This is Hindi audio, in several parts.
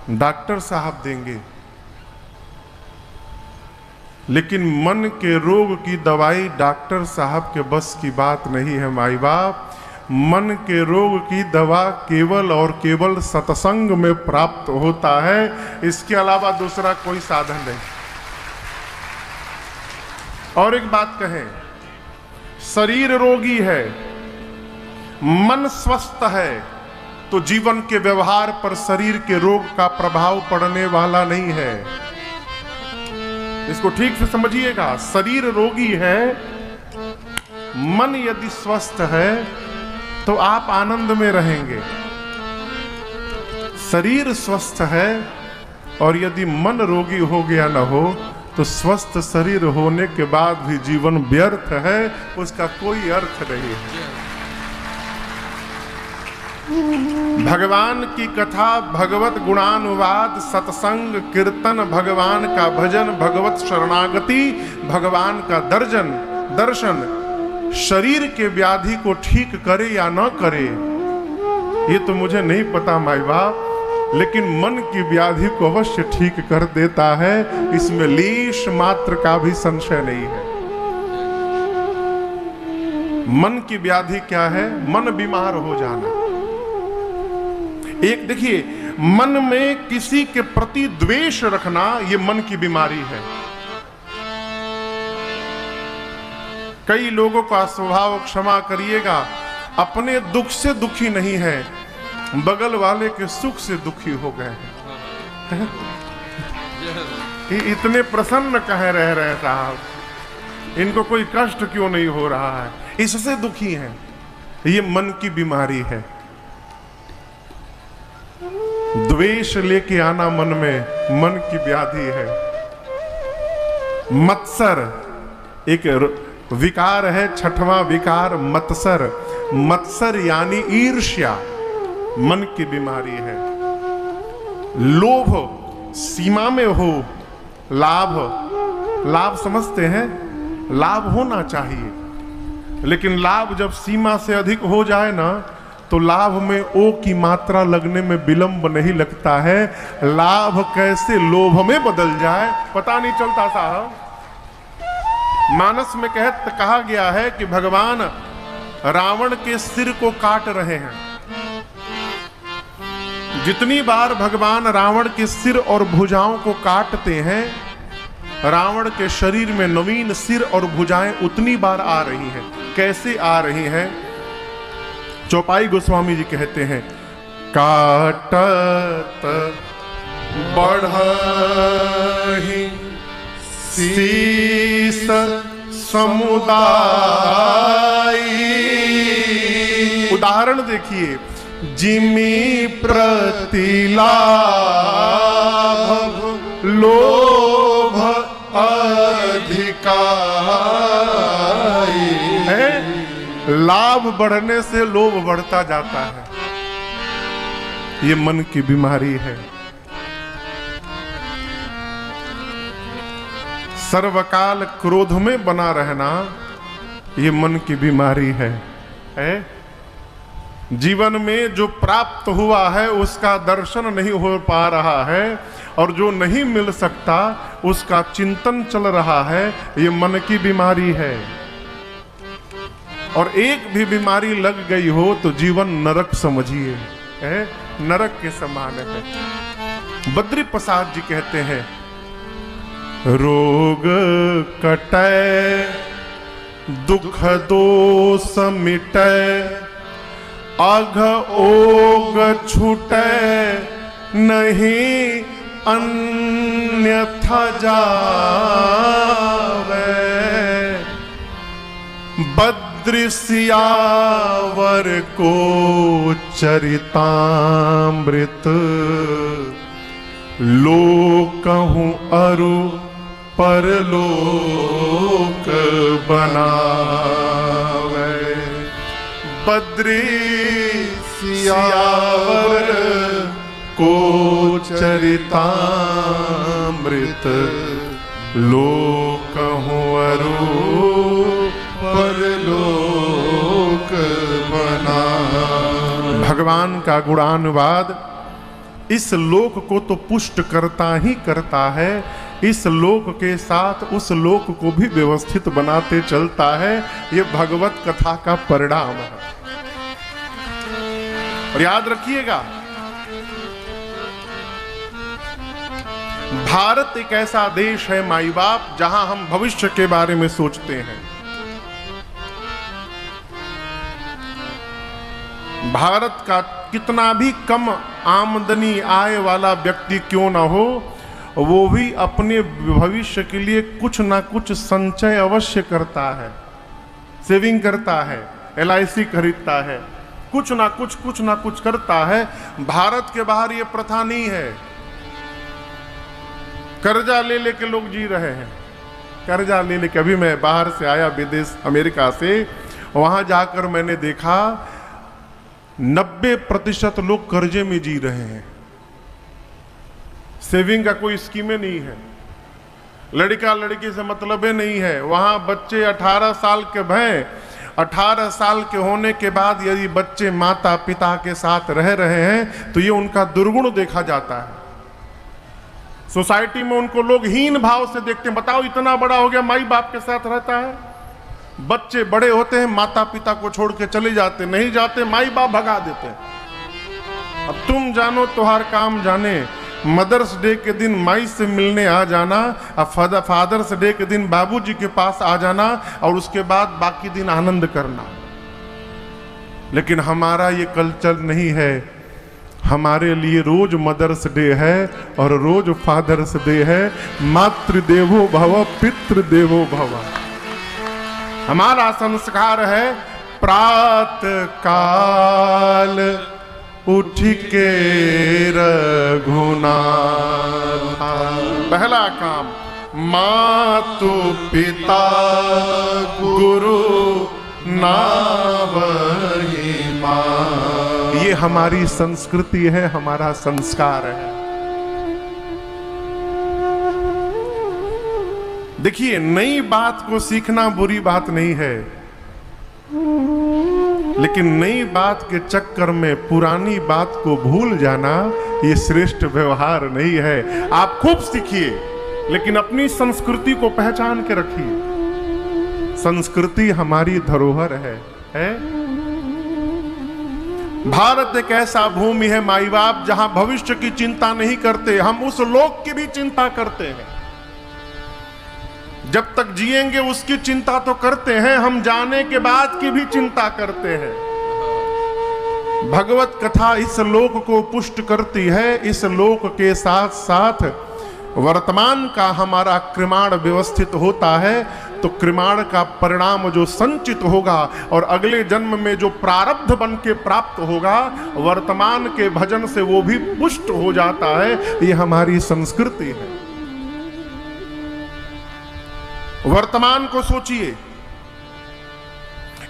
डॉक्टर साहब देंगे, लेकिन मन के रोग की दवाई डॉक्टर साहब के बस की बात नहीं है माई बाप। मन के रोग की दवा केवल और केवल सत्संग में प्राप्त होता है, इसके अलावा दूसरा कोई साधन नहीं। और एक बात कहें, शरीर रोगी है, मन स्वस्थ है, तो जीवन के व्यवहार पर शरीर के रोग का प्रभाव पड़ने वाला नहीं है। इसको ठीक से समझिएगा। शरीर रोगी है, मन यदि स्वस्थ है तो आप आनंद में रहेंगे। शरीर स्वस्थ है और यदि मन रोगी हो गया न हो तो स्वस्थ शरीर होने के बाद भी जीवन व्यर्थ है, उसका कोई अर्थ नहीं है। भगवान की कथा, भगवत गुणानुवाद, सत्संग, कीर्तन, भगवान का भजन, भगवत शरणागति, भगवान का दर्शन शरीर के व्याधि को ठीक करे या न करे ये तो मुझे नहीं पता माई बाप, लेकिन मन की व्याधि को अवश्य ठीक कर देता है, इसमें लेश मात्र का भी संशय नहीं है। मन की व्याधि क्या है? मन बीमार हो जाना। एक देखिए, मन में किसी के प्रति द्वेष रखना ये मन की बीमारी है। कई लोगों का स्वभाव, क्षमा करिएगा, अपने दुख से दुखी नहीं है, बगल वाले के सुख से दुखी हो गए हैं। इतने प्रसन्न कहे रह रहे साहब, इनको कोई कष्ट क्यों नहीं हो रहा है, इससे दुखी हैं। ये मन की बीमारी है। द्वेष लेके आना मन में मन की व्याधि है। मत्सर एक विकार है, छठवां विकार मत्सर। मत्सर यानी ईर्ष्या, मन की बीमारी है। लोभ सीमा में हो, लाभ समझते हैं, लाभ होना चाहिए, लेकिन लाभ जब सीमा से अधिक हो जाए ना तो लाभ में ओ की मात्रा लगने में विलंब नहीं लगता है। लाभ कैसे लोभ में बदल जाए पता नहीं चलता साहब। मानस में कहा गया है कि भगवान रावण के सिर को काट रहे हैं। जितनी बार भगवान रावण के सिर और भुजाओं को काटते हैं, रावण के शरीर में नवीन सिर और भुजाएं उतनी बार आ रही हैं। कैसे आ रही हैं? चौपाई गोस्वामी जी कहते हैं, काटत बढ़हि शीस समुदाय। उदाहरण देखिए, जिमी प्रतिलाभ लोभ अधिकारी। लाभ बढ़ने से लोभ बढ़ता जाता है, ये मन की बीमारी है। सर्वकाल क्रोध में बना रहना ये मन की बीमारी है। जीवन में जो प्राप्त हुआ है उसका दर्शन नहीं हो पा रहा है, और जो नहीं मिल सकता उसका चिंतन चल रहा है, ये मन की बीमारी है। और एक भी बीमारी लग गई हो तो जीवन नरक समझिए, नरक के समान है। बद्री प्रसाद जी कहते हैं, रोग कटै दुख दोष मिटै, अघ ओग छूटै नहीं अन्यथा जावै। बद्री सियावर को चरितामृत, लोकहूँ अरु परलोक बनावे। बद्री सियावर को चरितामृत, लोकहूँ अरु परलोक बना। भगवान का गुणानुवाद इस लोक को तो पुष्ट करता ही करता है, इस लोक के साथ उस लोक को भी व्यवस्थित बनाते चलता है। ये भगवत कथा का परिणाम है। और याद रखिएगा, भारत एक ऐसा देश है माई बाप, जहां हम भविष्य के बारे में सोचते हैं। भारत का कितना भी कम आमदनी आय वाला व्यक्ति क्यों ना हो, वो भी अपने भविष्य के लिए कुछ ना कुछ संचय अवश्य करता है, सेविंग करता है, LIC खरीदता है, कुछ ना कुछ करता है। भारत के बाहर ये प्रथा नहीं है। कर्जा ले लेके लोग जी रहे हैं, कर्जा ले लेके। अभी मैं बाहर से आया, विदेश अमेरिका से, वहां जाकर मैंने देखा 90% लोग कर्जे में जी रहे हैं। सेविंग का कोई स्कीमें नहीं है, लड़का लड़की से मतलब नहीं है। वहां बच्चे 18 साल के भय, 18 साल के होने के बाद यदि बच्चे माता पिता के साथ रह रहे हैं तो ये उनका दुर्गुण देखा जाता है। सोसाइटी में उनको लोग हीन भाव से देखते हैं। बताओ, इतना बड़ा हो गया, माई बाप के साथ रहता है। बच्चे बड़े होते हैं, माता पिता को छोड़ के चले जाते, नहीं जाते माई बाप भगा देते हैं। अब तुम जानो तुम्हार काम जाने। मदर्स डे के दिन माई से मिलने आ जाना, अब फादर्स डे के दिन बाबूजी के पास आ जाना, और उसके बाद बाकी दिन आनंद करना। लेकिन हमारा ये कल्चर नहीं है। हमारे लिए रोज मदर्स डे है और रोज फादर्स डे है। मातृदेवो भव पितृदेवो भव हमारा संस्कार है। प्रातः काल उठ के रघुनाथ, पहला काम मातु पिता गुरु नावहि माँ। ये हमारी संस्कृति है, हमारा संस्कार है। देखिए, नई बात को सीखना बुरी बात नहीं है, लेकिन नई बात के चक्कर में पुरानी बात को भूल जाना ये श्रेष्ठ व्यवहार नहीं है। आप खूब सीखिए, लेकिन अपनी संस्कृति को पहचान के रखिए। संस्कृति हमारी धरोहर है? भारत एक ऐसा भूमि है माई बाप, जहां भविष्य की चिंता नहीं करते, हम उस लोक की भी चिंता करते हैं। जब तक जिएंगे उसकी चिंता तो करते हैं, हम जाने के बाद की भी चिंता करते हैं। भगवत कथा इस लोक को पुष्ट करती है। इस लोक के साथ साथ वर्तमान का हमारा क्रिमाण व्यवस्थित होता है, तो क्रिमाण का परिणाम जो संचित होगा और अगले जन्म में जो प्रारब्ध बन के प्राप्त होगा, वर्तमान के भजन से वो भी पुष्ट हो जाता है। ये हमारी संस्कृति है। वर्तमान को सोचिए,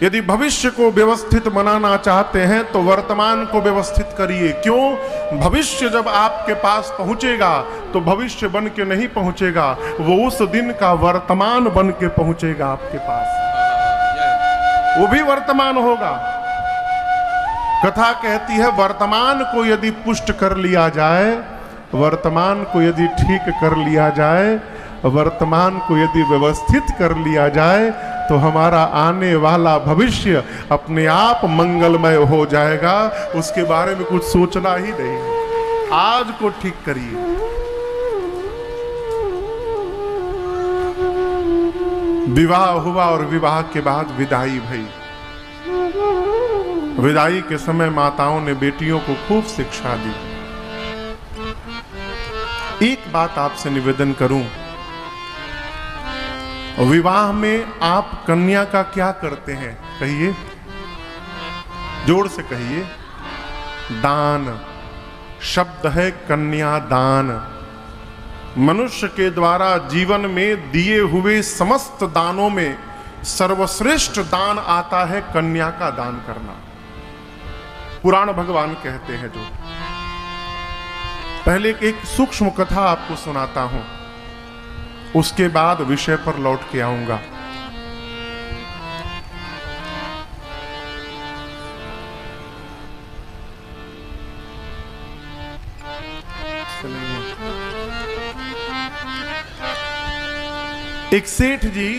यदि भविष्य को व्यवस्थित बनाना चाहते हैं तो वर्तमान को व्यवस्थित करिए। क्यों? भविष्य जब आपके पास पहुंचेगा तो भविष्य बन के नहीं पहुंचेगा, वो उस दिन का वर्तमान बन के पहुंचेगा आपके पास, वो भी वर्तमान होगा। कथा कहती है, वर्तमान को यदि पुष्ट कर लिया जाए, वर्तमान को यदि ठीक कर लिया जाए, वर्तमान को यदि व्यवस्थित कर लिया जाए, तो हमारा आने वाला भविष्य अपने आप मंगलमय हो जाएगा। उसके बारे में कुछ सोचना ही नहीं। आज को ठीक करिए। विवाह हुआ और विवाह के बाद विदाई भई। विदाई के समय माताओं ने बेटियों को खूब शिक्षा दी। एक बात आपसे निवेदन करूं, विवाह में आप कन्या का क्या करते हैं? कहिए, जोर से कहिए। दान शब्द है, कन्या दान। मनुष्य के द्वारा जीवन में दिए हुए समस्त दानों में सर्वश्रेष्ठ दान आता है कन्या का दान करना। पुराण भगवान कहते हैं। जो पहले एक सूक्ष्म कथा आपको सुनाता हूं, उसके बाद विषय पर लौट के आऊंगा। से नहीं है। एक सेठ जी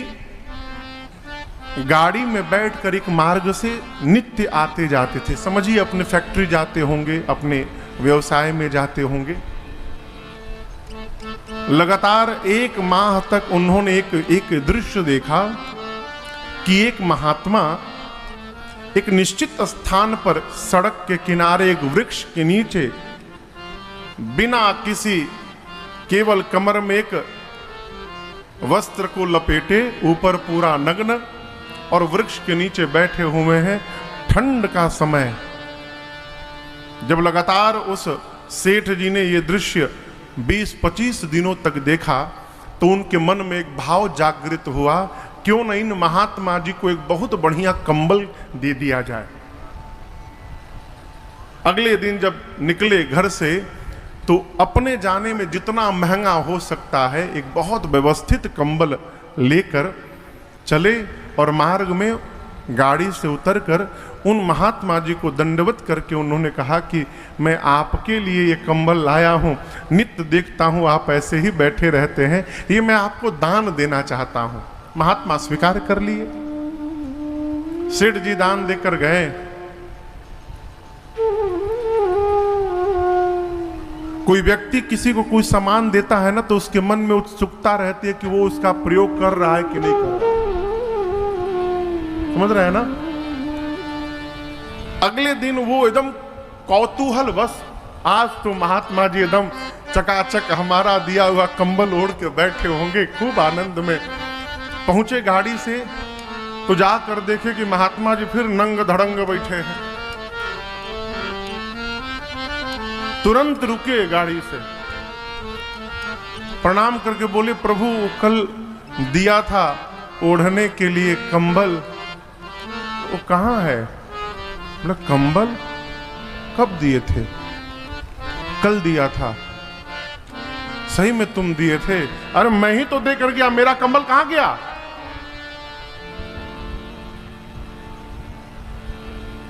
गाड़ी में बैठकर एक मार्ग से नित्य आते जाते थे। समझिए अपने फैक्ट्री जाते होंगे, अपने व्यवसाय में जाते होंगे। लगातार 1 माह तक उन्होंने एक दृश्य देखा कि एक महात्मा एक निश्चित स्थान पर सड़क के किनारे एक वृक्ष के नीचे बिना किसी, केवल कमर में एक वस्त्र को लपेटे, ऊपर पूरा नग्न, और वृक्ष के नीचे बैठे हुए हैं। ठंड का समय। जब लगातार उस सेठ जी ने ये दृश्य 20-25 दिनों तक देखा तो उनके मन में एक भाव जागृत हुआ, क्यों न इन महात्मा जी को एक बहुत बढ़िया कंबल दे दिया जाए। अगले दिन जब निकले घर से तो अपने जाने में जितना महंगा हो सकता है एक बहुत व्यवस्थित कंबल लेकर चले, और मार्ग में गाड़ी से उतरकर उन महात्मा जी को दंडवत करके उन्होंने कहा कि मैं आपके लिए ये कंबल लाया हूं, नित्य देखता हूं आप ऐसे ही बैठे रहते हैं, ये मैं आपको दान देना चाहता हूं। महात्मा स्वीकार कर लिए। सेठ जी दान देकर गए। कोई व्यक्ति किसी को कोई सामान देता है ना तो उसके मन में उत्सुकता रहती है कि वो उसका प्रयोग कर रहा है कि नहीं कर रहा है। समझ रहे हैं ना? अगले दिन वो एकदम कौतूहल बस, आज तो महात्मा जी एकदम चकाचक हमारा दिया हुआ कंबल ओढ़ के बैठे होंगे, खूब आनंद में। पहुंचे गाड़ी से तो जाकर देखे कि महात्मा जी फिर नंग धड़ंग बैठे हैं। तुरंत रुके गाड़ी से, प्रणाम करके बोले, प्रभु कल दिया था ओढ़ने के लिए कंबल, वो कहाँ है? बोला कंबल कब दिए थे? कल दिया था। सही में तुम दिए थे? अरे मैं ही तो देकर गया, मेरा कंबल कहाँ गया?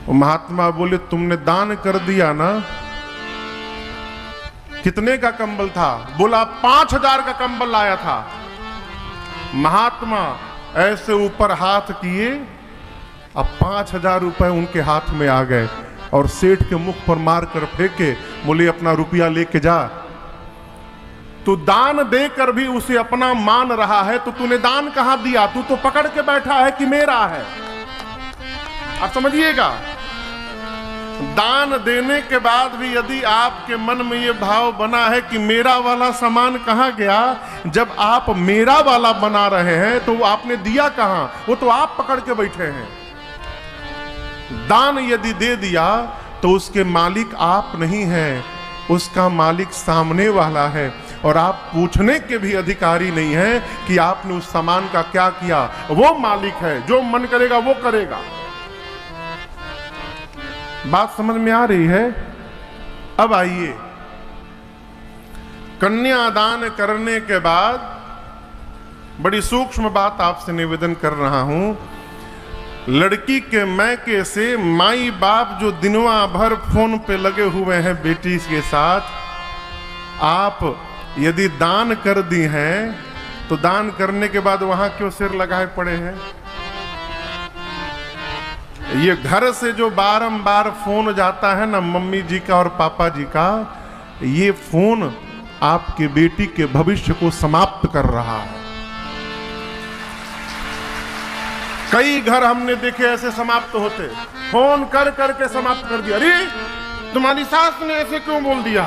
वो महात्मा बोले तुमने दान कर दिया ना। कितने का कंबल था? बोला 5000 का कंबल लाया था। महात्मा ऐसे ऊपर हाथ किए, अब 5000 रुपए उनके हाथ में आ गए और सेठ के मुख पर मार कर फेंके, बोले अपना रुपया लेके जा। तू दान देकर भी उसे अपना मान रहा है तो तूने दान कहां दिया? तू तो पकड़ के बैठा है कि मेरा है। आप समझिएगा, दान देने के बाद भी यदि आपके मन में यह भाव बना है कि मेरा वाला सामान कहां गया, जब आप मेरा वाला बना रहे हैं तो आपने दिया कहां? वो तो आप पकड़ के बैठे हैं। दान यदि दे दिया तो उसके मालिक आप नहीं हैं, उसका मालिक सामने वाला है, और आप पूछने के भी अधिकारी नहीं है कि आपने उस सामान का क्या किया। वो मालिक है, जो मन करेगा वो करेगा। बात समझ में आ रही है? अब आइए, कन्यादान करने के बाद बड़ी सूक्ष्म बात आपसे निवेदन कर रहा हूं। लड़की के मैके से माई बाप जो दिनवा भर फोन पे लगे हुए हैं बेटी के साथ, आप यदि दान कर दी हैं तो दान करने के बाद वहां क्यों सिर लगाए पड़े हैं? ये घर से जो बारंबार फोन जाता है ना मम्मी जी का और पापा जी का, ये फोन आपके बेटी के भविष्य को समाप्त कर रहा है। कई घर हमने देखे ऐसे समाप्त होते, फोन कर करके समाप्त कर दिया। अरे तुम्हारी सास ने ऐसे क्यों बोल दिया?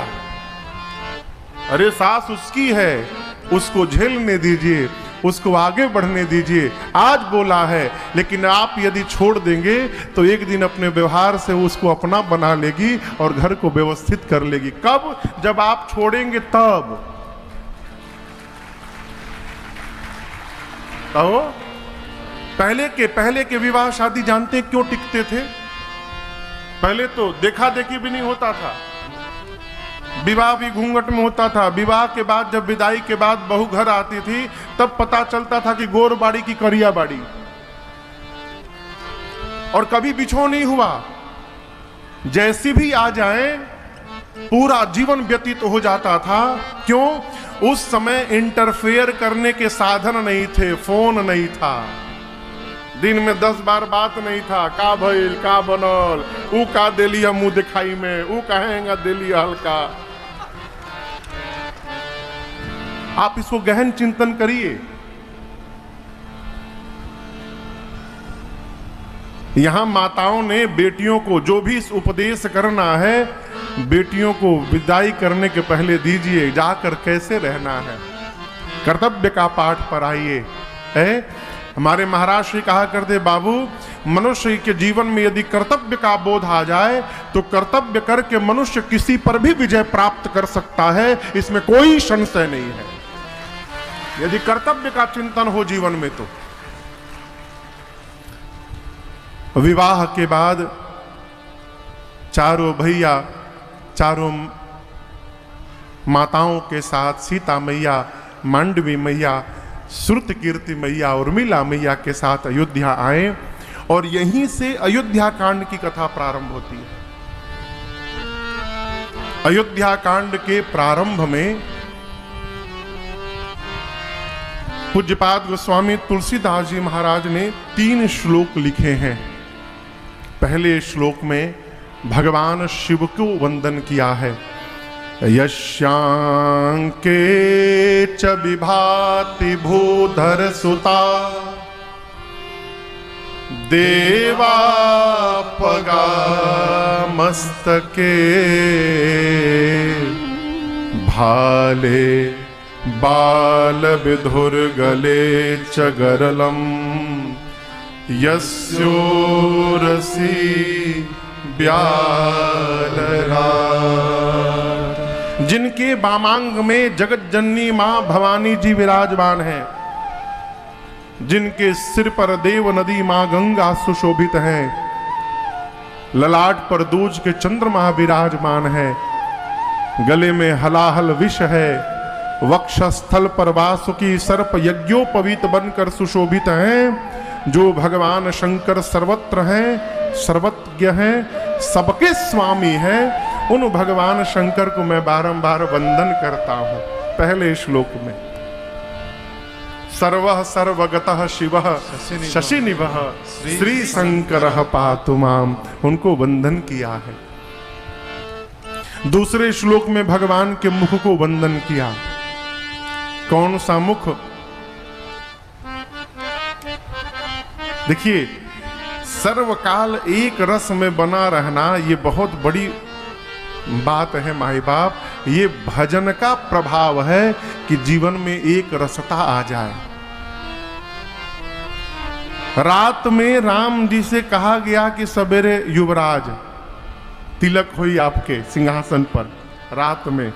अरे सास उसकी है, उसको झेलने दीजिए, उसको आगे बढ़ने दीजिए। आज बोला है, लेकिन आप यदि छोड़ देंगे तो एक दिन अपने व्यवहार से उसको अपना बना लेगी और घर को व्यवस्थित कर लेगी। कब? जब आप छोड़ेंगे तब। कहो, पहले के विवाह शादी जानते हैं क्यों टिकते थे? पहले तो देखा देखी भी नहीं होता था, विवाह भी घूंघट में होता था। विवाह के बाद जब विदाई के बाद बहू घर आती थी तब पता चलता था कि गोर बाड़ी की करिया बाड़ी, और कभी बिछो नहीं हुआ। जैसी भी आ जाए पूरा जीवन व्यतीत हो जाता था। क्यों? उस समय इंटरफेयर करने के साधन नहीं थे, फोन नहीं था, दिन में 10 बार बात नहीं था, का भइल, का बनल, ऊ का देलिया मुंह दिखाई में, ऊ कहेगा देलिया हल्का। आप इसको गहन चिंतन करिए। यहां माताओं ने बेटियों को जो भी इस उपदेश करना है, बेटियों को विदाई करने के पहले दीजिए, जाकर कैसे रहना है, कर्तव्य का पाठ पढ़ाइए। हमारे महाराज श्री कहा करते, बाबू मनुष्य के जीवन में यदि कर्तव्य का बोध आ जाए तो कर्तव्य करके मनुष्य किसी पर भी विजय प्राप्त कर सकता है, इसमें कोई संशय नहीं है, यदि कर्तव्य का चिंतन हो जीवन में। तो विवाह के बाद चारों भैया, चारों माताओं के साथ सीता मैया, मांडवी मैया, श्रुत कीर्ति मैया, उर्मिला मैया के साथ अयोध्या आए और यहीं से अयोध्या कांड की कथा प्रारंभ होती है। अयोध्या कांड के प्रारंभ में पूज्यपाद गोस्वामी तुलसीदास जी महाराज ने 3 श्लोक लिखे हैं। पहले श्लोक में भगवान शिव को वंदन किया है। यस्यांके च विभाति भूधर सुता देवा पगा मस्तके भाले बाल विधुर गले च गरलम यस्योरसी ब्यालरा। जिनके वामांग में जगत जननी मां भवानी जी विराजमान हैं, जिनके सिर पर देव नदी मां गंगा सुशोभित है, ललाट पर दूज के चंद्रमा विराजमान है, गले में हलाहल विष है, वक्षस्थल पर वासुकी सर्प यज्ञोपवीत बनकर सुशोभित हैं, जो भगवान शंकर सर्वत्र हैं, सर्वज्ञ हैं, सबके स्वामी हैं, उन भगवान शंकर को मैं बारंबार वंदन करता हूं। पहले श्लोक में सर्वः सर्वगतः शिवः शशिनिभः श्री शंकरः पातु माम, उनको वंदन किया है। दूसरे श्लोक में भगवान के मुख को वंदन किया। कौन सा मुख? देखिए, सर्वकाल एक रस में बना रहना ये बहुत बड़ी बात है माई बाप। ये भजन का प्रभाव है कि जीवन में एक रसता आ जाए। रात में राम जी से कहा गया कि सवेरे युवराज तिलक हुई आपके सिंहासन पर। रात में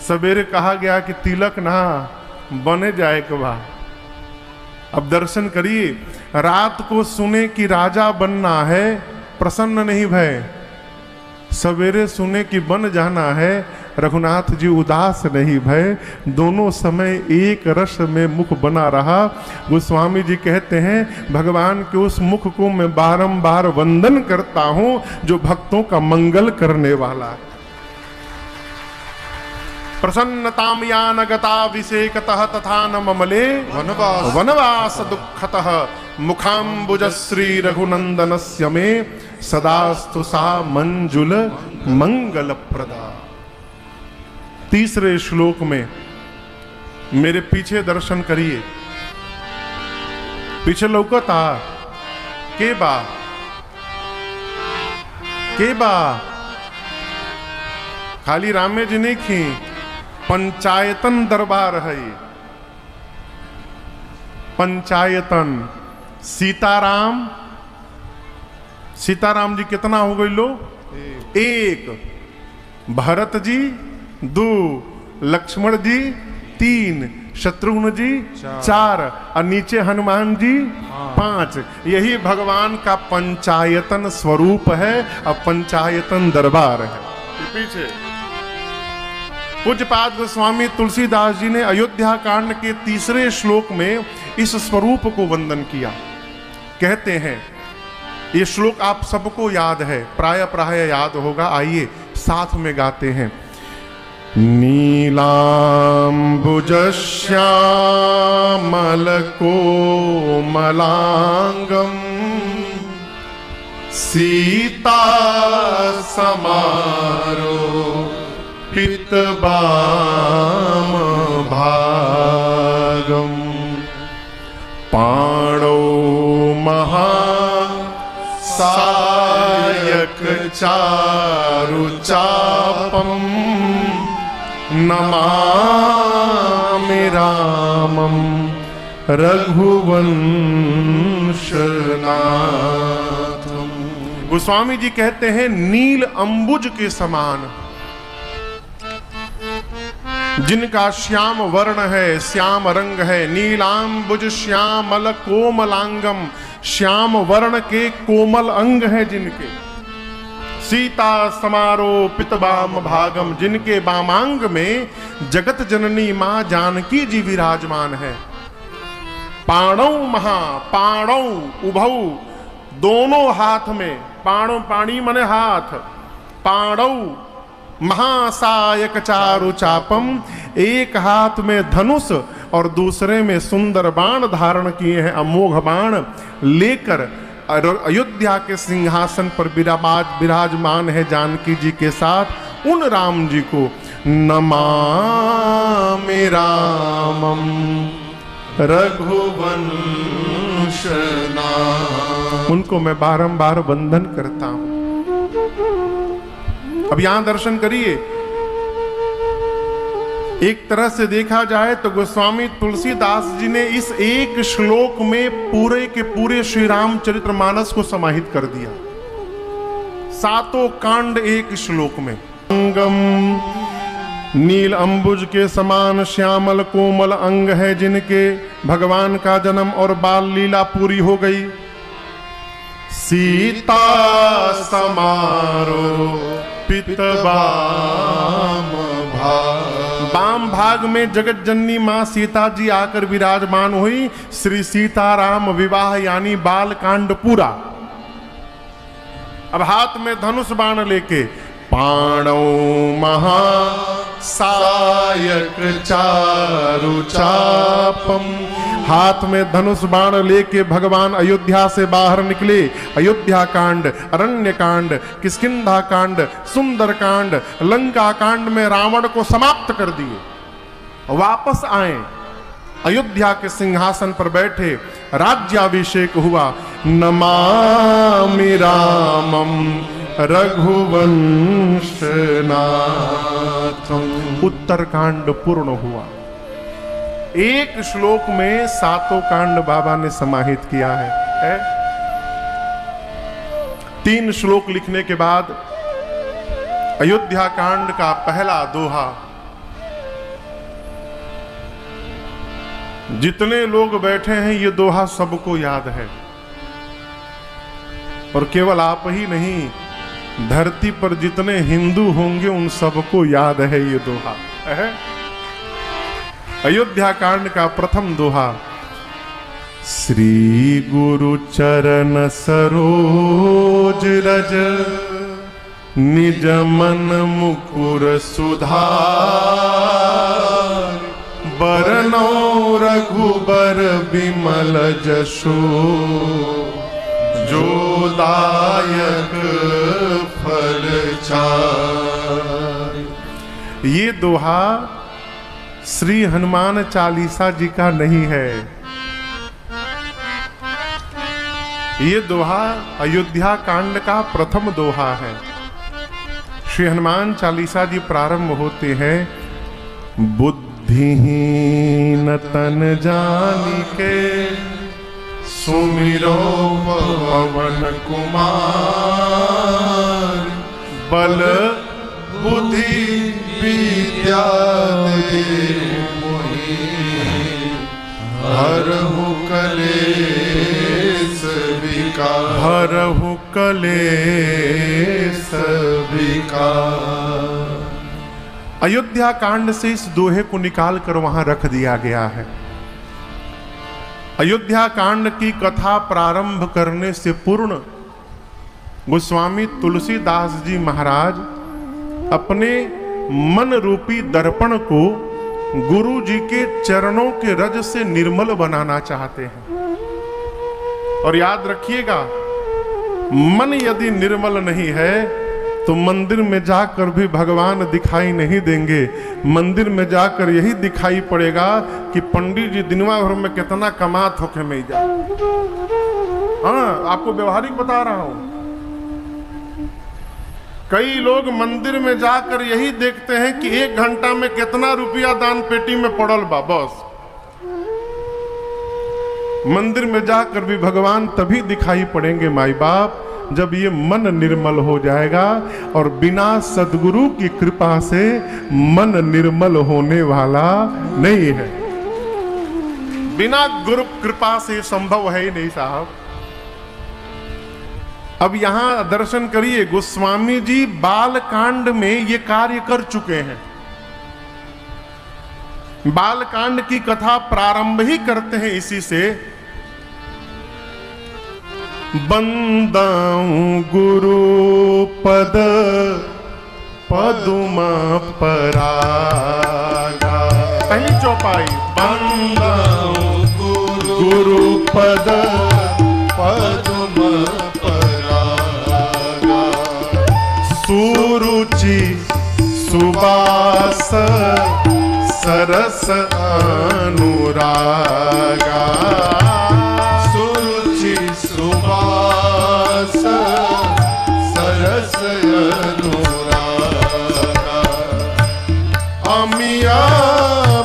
सवेरे कहा गया कि तिलक ना बने जाए के बाद। अब दर्शन करिए, रात को सुने कि राजा बनना है, प्रसन्न नहीं भय। सवेरे सुने कि बन जाना है, रघुनाथ जी उदास नहीं भय। दोनों समय एक रस में मुख बना रहा। गोस्वामी जी कहते हैं, भगवान के उस मुख को मैं बारंबार वंदन करता हूं जो भक्तों का मंगल करने वाला है। प्रसन्नताम यान गता विषेकतः तथा न ममले वनवास दुःखतः मुखाम्बुज श्री रघुनंदनस्य मे सदास्तु सा मंजुल मंगल प्रदा। तीसरे श्लोक में मेरे पीछे दर्शन करिए। पीछे लौकता के बा खाली रामे जी नहीं खी, पंचायतन दरबार है। पंचायतन सीताराम, सीताराम जी कितना हो गई लो? 1, भरत जी 2, लक्ष्मण जी 3, शत्रुघ्न जी 4 और नीचे हनुमान जी 5। यही भगवान का पंचायतन स्वरूप है और पंचायतन दरबार है। पीछे पूज्यपाद गोस्वामी तुलसीदास जी ने अयोध्या कांड के तीसरे श्लोक में इस स्वरूप को वंदन किया। कहते हैं, ये श्लोक आप सबको याद है, प्राय याद होगा। आइए साथ में गाते हैं। नीलाम्बुजश्यामलकोमलांगं सीता समारोहितवाम भागम पाणौ महासायक चारुचापम नमामि रामं रघुवंशनाथम। गोस्वामी जी कहते हैं नील अंबुज के समान, जिनका श्याम वर्ण है, श्याम रंग है। नीलांबुज श्यामल कोमलांगम, श्याम वर्ण के कोमल अंग है जिनके। सीता समारोपित वाम भागम, जिनके वामांग में जगत जननी मां जानकी जी विराजमान है। पाणौ महा, पाणौ उभौ, दोनों हाथ में, पाणौ पाणी मने हाथ, पाणौ महासायक चारु चापम, एक हाथ में धनुष और दूसरे में सुंदर बाण धारण किए हैं, अमोघ बाण लेकर अयोध्या के सिंहासन पर विराजमान है जानकी जी के साथ। उन राम जी को नमामि रामं रघुवंशनाथम, उनको मैं बारंबार वंदन करता हूं। अब यहां दर्शन करिए, एक तरह से देखा जाए तो गोस्वामी तुलसीदास जी ने इस एक श्लोक में पूरे के पूरे श्री रामचरितमानस को समाहित कर दिया। सातों कांड एक श्लोक में। अंगम नील अंबुज के समान श्यामल कोमल अंग है जिनके, भगवान का जन्म और बाल लीला पूरी हो गई। सीता समारोपित वाम भाग, वाम भाग में जगत जननी मां सीता जी आकर विराजमान हुई। श्री सीताराम विवाह यानी बाल कांड पूरा। अब हाथ में धनुष बाण लेके पाणौ महासायक चारुचापम, हाथ में धनुष बाण लेके भगवान अयोध्या से बाहर निकले। अयोध्या कांड, अरण्य कांड, किष्किंधा कांड, सुंदर कांड, लंका कांड में रावण को समाप्त कर दिए। वापस आए, अयोध्या के सिंहासन पर बैठे, राज्याभिषेक हुआ। नमामि रामं रघुवंशनाथम, उत्तरकांड पूर्ण हुआ। एक श्लोक में सातों कांड बाबा ने समाहित किया है। 3 श्लोक लिखने के बाद अयोध्या कांड का पहला दोहा, जितने लोग बैठे हैं ये दोहा सबको याद है, और केवल आप ही नहीं, धरती पर जितने हिंदू होंगे उन सबको याद है ये दोहा। अयोध्या कांड का प्रथम दोहा, श्री गुरु चरण सरोज रज निज मन मुकुर सुधार, बरनौ रघुबर बिमल जशो जो दायक फल चार। ये दोहा श्री हनुमान चालीसा जी का नहीं है, ये दोहा अयोध्या कांड का प्रथम दोहा है। श्री हनुमान चालीसा जी प्रारंभ होते हैं, बुद्धिहीन तन जानिके सुमिरो पवन कुमार, बल बुद्धि विद्या हरहु कलेश विकार, हरहु कलेश विकार। अयोध्या कांड से इस दोहे को निकाल कर वहां रख दिया गया है। अयोध्या कांड की कथा प्रारंभ करने से पूर्ण गोस्वामी तुलसीदास जी महाराज अपने मन रूपी दर्पण को गुरु जी के चरणों के रज से निर्मल बनाना चाहते हैं। और याद रखिएगा, मन यदि निर्मल नहीं है तो मंदिर में जाकर भी भगवान दिखाई नहीं देंगे। मंदिर में जाकर यही दिखाई पड़ेगा कि पंडित जी दिनवा भर में कितना कमात होके में जा। हाँ, आपको व्यवहारिक बता रहा हूं। कई लोग मंदिर में जाकर यही देखते हैं कि 1 घंटा में कितना रुपया दान पेटी में पड़ल बा, बस। मंदिर में जाकर भी भगवान तभी दिखाई पड़ेंगे माई बाप, जब ये मन निर्मल हो जाएगा। और बिना सद्गुरु की कृपा से मन निर्मल होने वाला नहीं है। बिना गुरु कृपा से संभव है ही नहीं साहब। अब यहां दर्शन करिए, गोस्वामी जी बालकांड में ये कार्य कर चुके हैं। बालकांड की कथा प्रारंभ ही करते हैं इसी से, बंदाऊं गुरु पद पदुमा परागा। पहली चौपाई, बंदाऊं गुरु पद पदुमा परागा। सुरुचि सुबास सरस अनुरागा। सुरुचि सुबास सरस अनुरागा। अमिया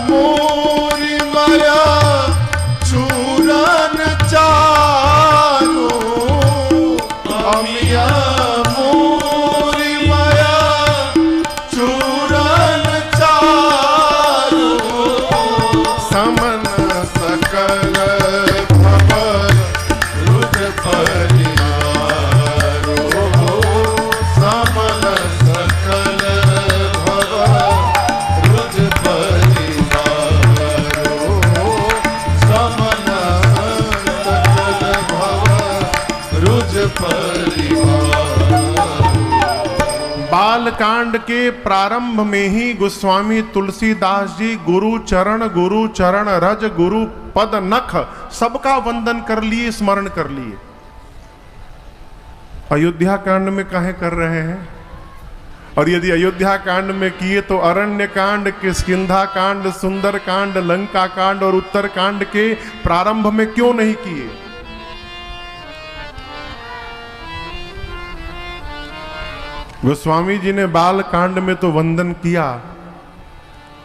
मोरी माया चूरन चारू। अमिया मोरी माया चूरन चारू। समन सकल खबर रुद परिवारो। समन सकल खबर रुद परिवारो। समन सकल खबर रुद परिवारो। बालकांड के प्रारंभ में ही गोस्वामी तुलसीदास जी गुरु चरण रज गुरु पद नख सबका वंदन कर लिए, स्मरण कर लिए। अयोध्या कांड में काहे कर रहे हैं? और यदि अयोध्या कांड में किए तो अरण्य कांड, किष्किंधा कांड, सुंदर कांड, लंका कांड और उत्तर कांड के प्रारंभ में क्यों नहीं किए? गोस्वामी जी ने बाल कांड में तो वंदन किया,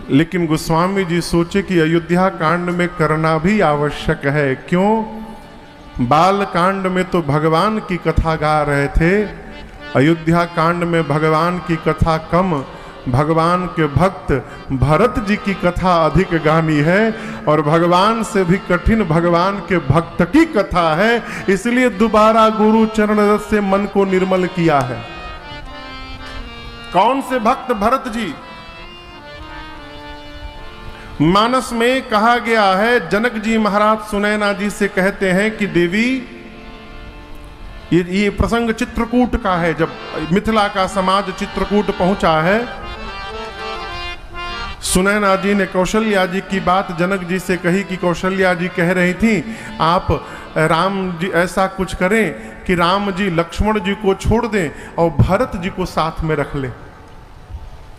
लेकिन गोस्वामी जी सोचे कि अयोध्या कांड में करना भी आवश्यक है। क्यों? बाल कांड में तो भगवान की कथा गा रहे थे, अयोध्या कांड में भगवान की कथा कम, भगवान के भक्त भरत जी की कथा अधिक गानी है। और भगवान से भी कठिन भगवान के भक्त की कथा है, इसलिए दोबारा गुरु चरण रस से मन को निर्मल किया है। कौन से भक्त? भरत जी। मानस में कहा गया है, जनक जी महाराज सुनैना जी से कहते हैं कि देवी, ये प्रसंग चित्रकूट का है, जब मिथिला का समाज चित्रकूट पहुंचा है। सुनैना जी ने कौशल्या जी की बात जनक जी से कही कि कौशल्या जी कह रही थी आप राम जी ऐसा कुछ करें कि राम जी लक्ष्मण जी को छोड़ दें और भरत जी को साथ में रख ले,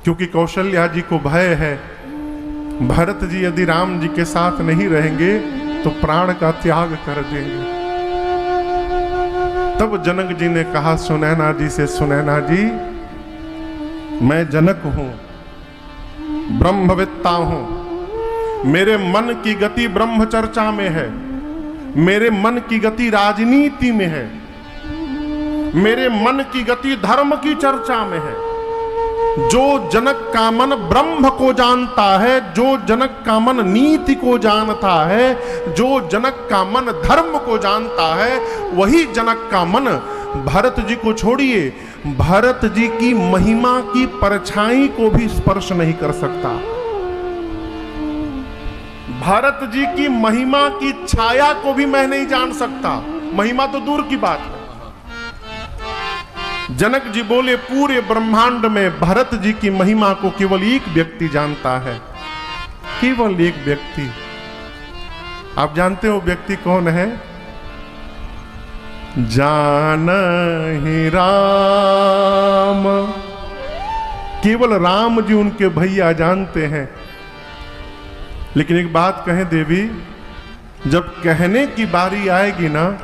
क्योंकि कौशल्या जी को भय है भरत जी यदि राम जी के साथ नहीं रहेंगे तो प्राण का त्याग कर देंगे। तब जनक जी ने कहा सुनैना जी से, सुनैना जी मैं जनक हूं, ब्रह्मवेत्ता हूं, मेरे मन की गति ब्रह्म चर्चा में है, मेरे मन की गति राजनीति में है, मेरे मन की गति धर्म की चर्चा में है। जो जनक का मन ब्रह्म को जानता है, जो जनक का मन नीति को जानता है, जो जनक का मन धर्म को जानता है, वही जनक का मन भरत जी को छोड़िए, भरत जी की महिमा की परछाई को भी स्पर्श नहीं कर सकता। भरत जी की महिमा की छाया को भी मैं नहीं जान सकता, महिमा तो दूर की बात है। जनक जी बोले पूरे ब्रह्मांड में भरत जी की महिमा को केवल एक व्यक्ति जानता है, केवल एक व्यक्ति। आप जानते हो व्यक्ति कौन है? जानहि राम। केवल राम जी उनके भैया जानते हैं। लेकिन एक बात कहें देवी, जब कहने की बारी आएगी ना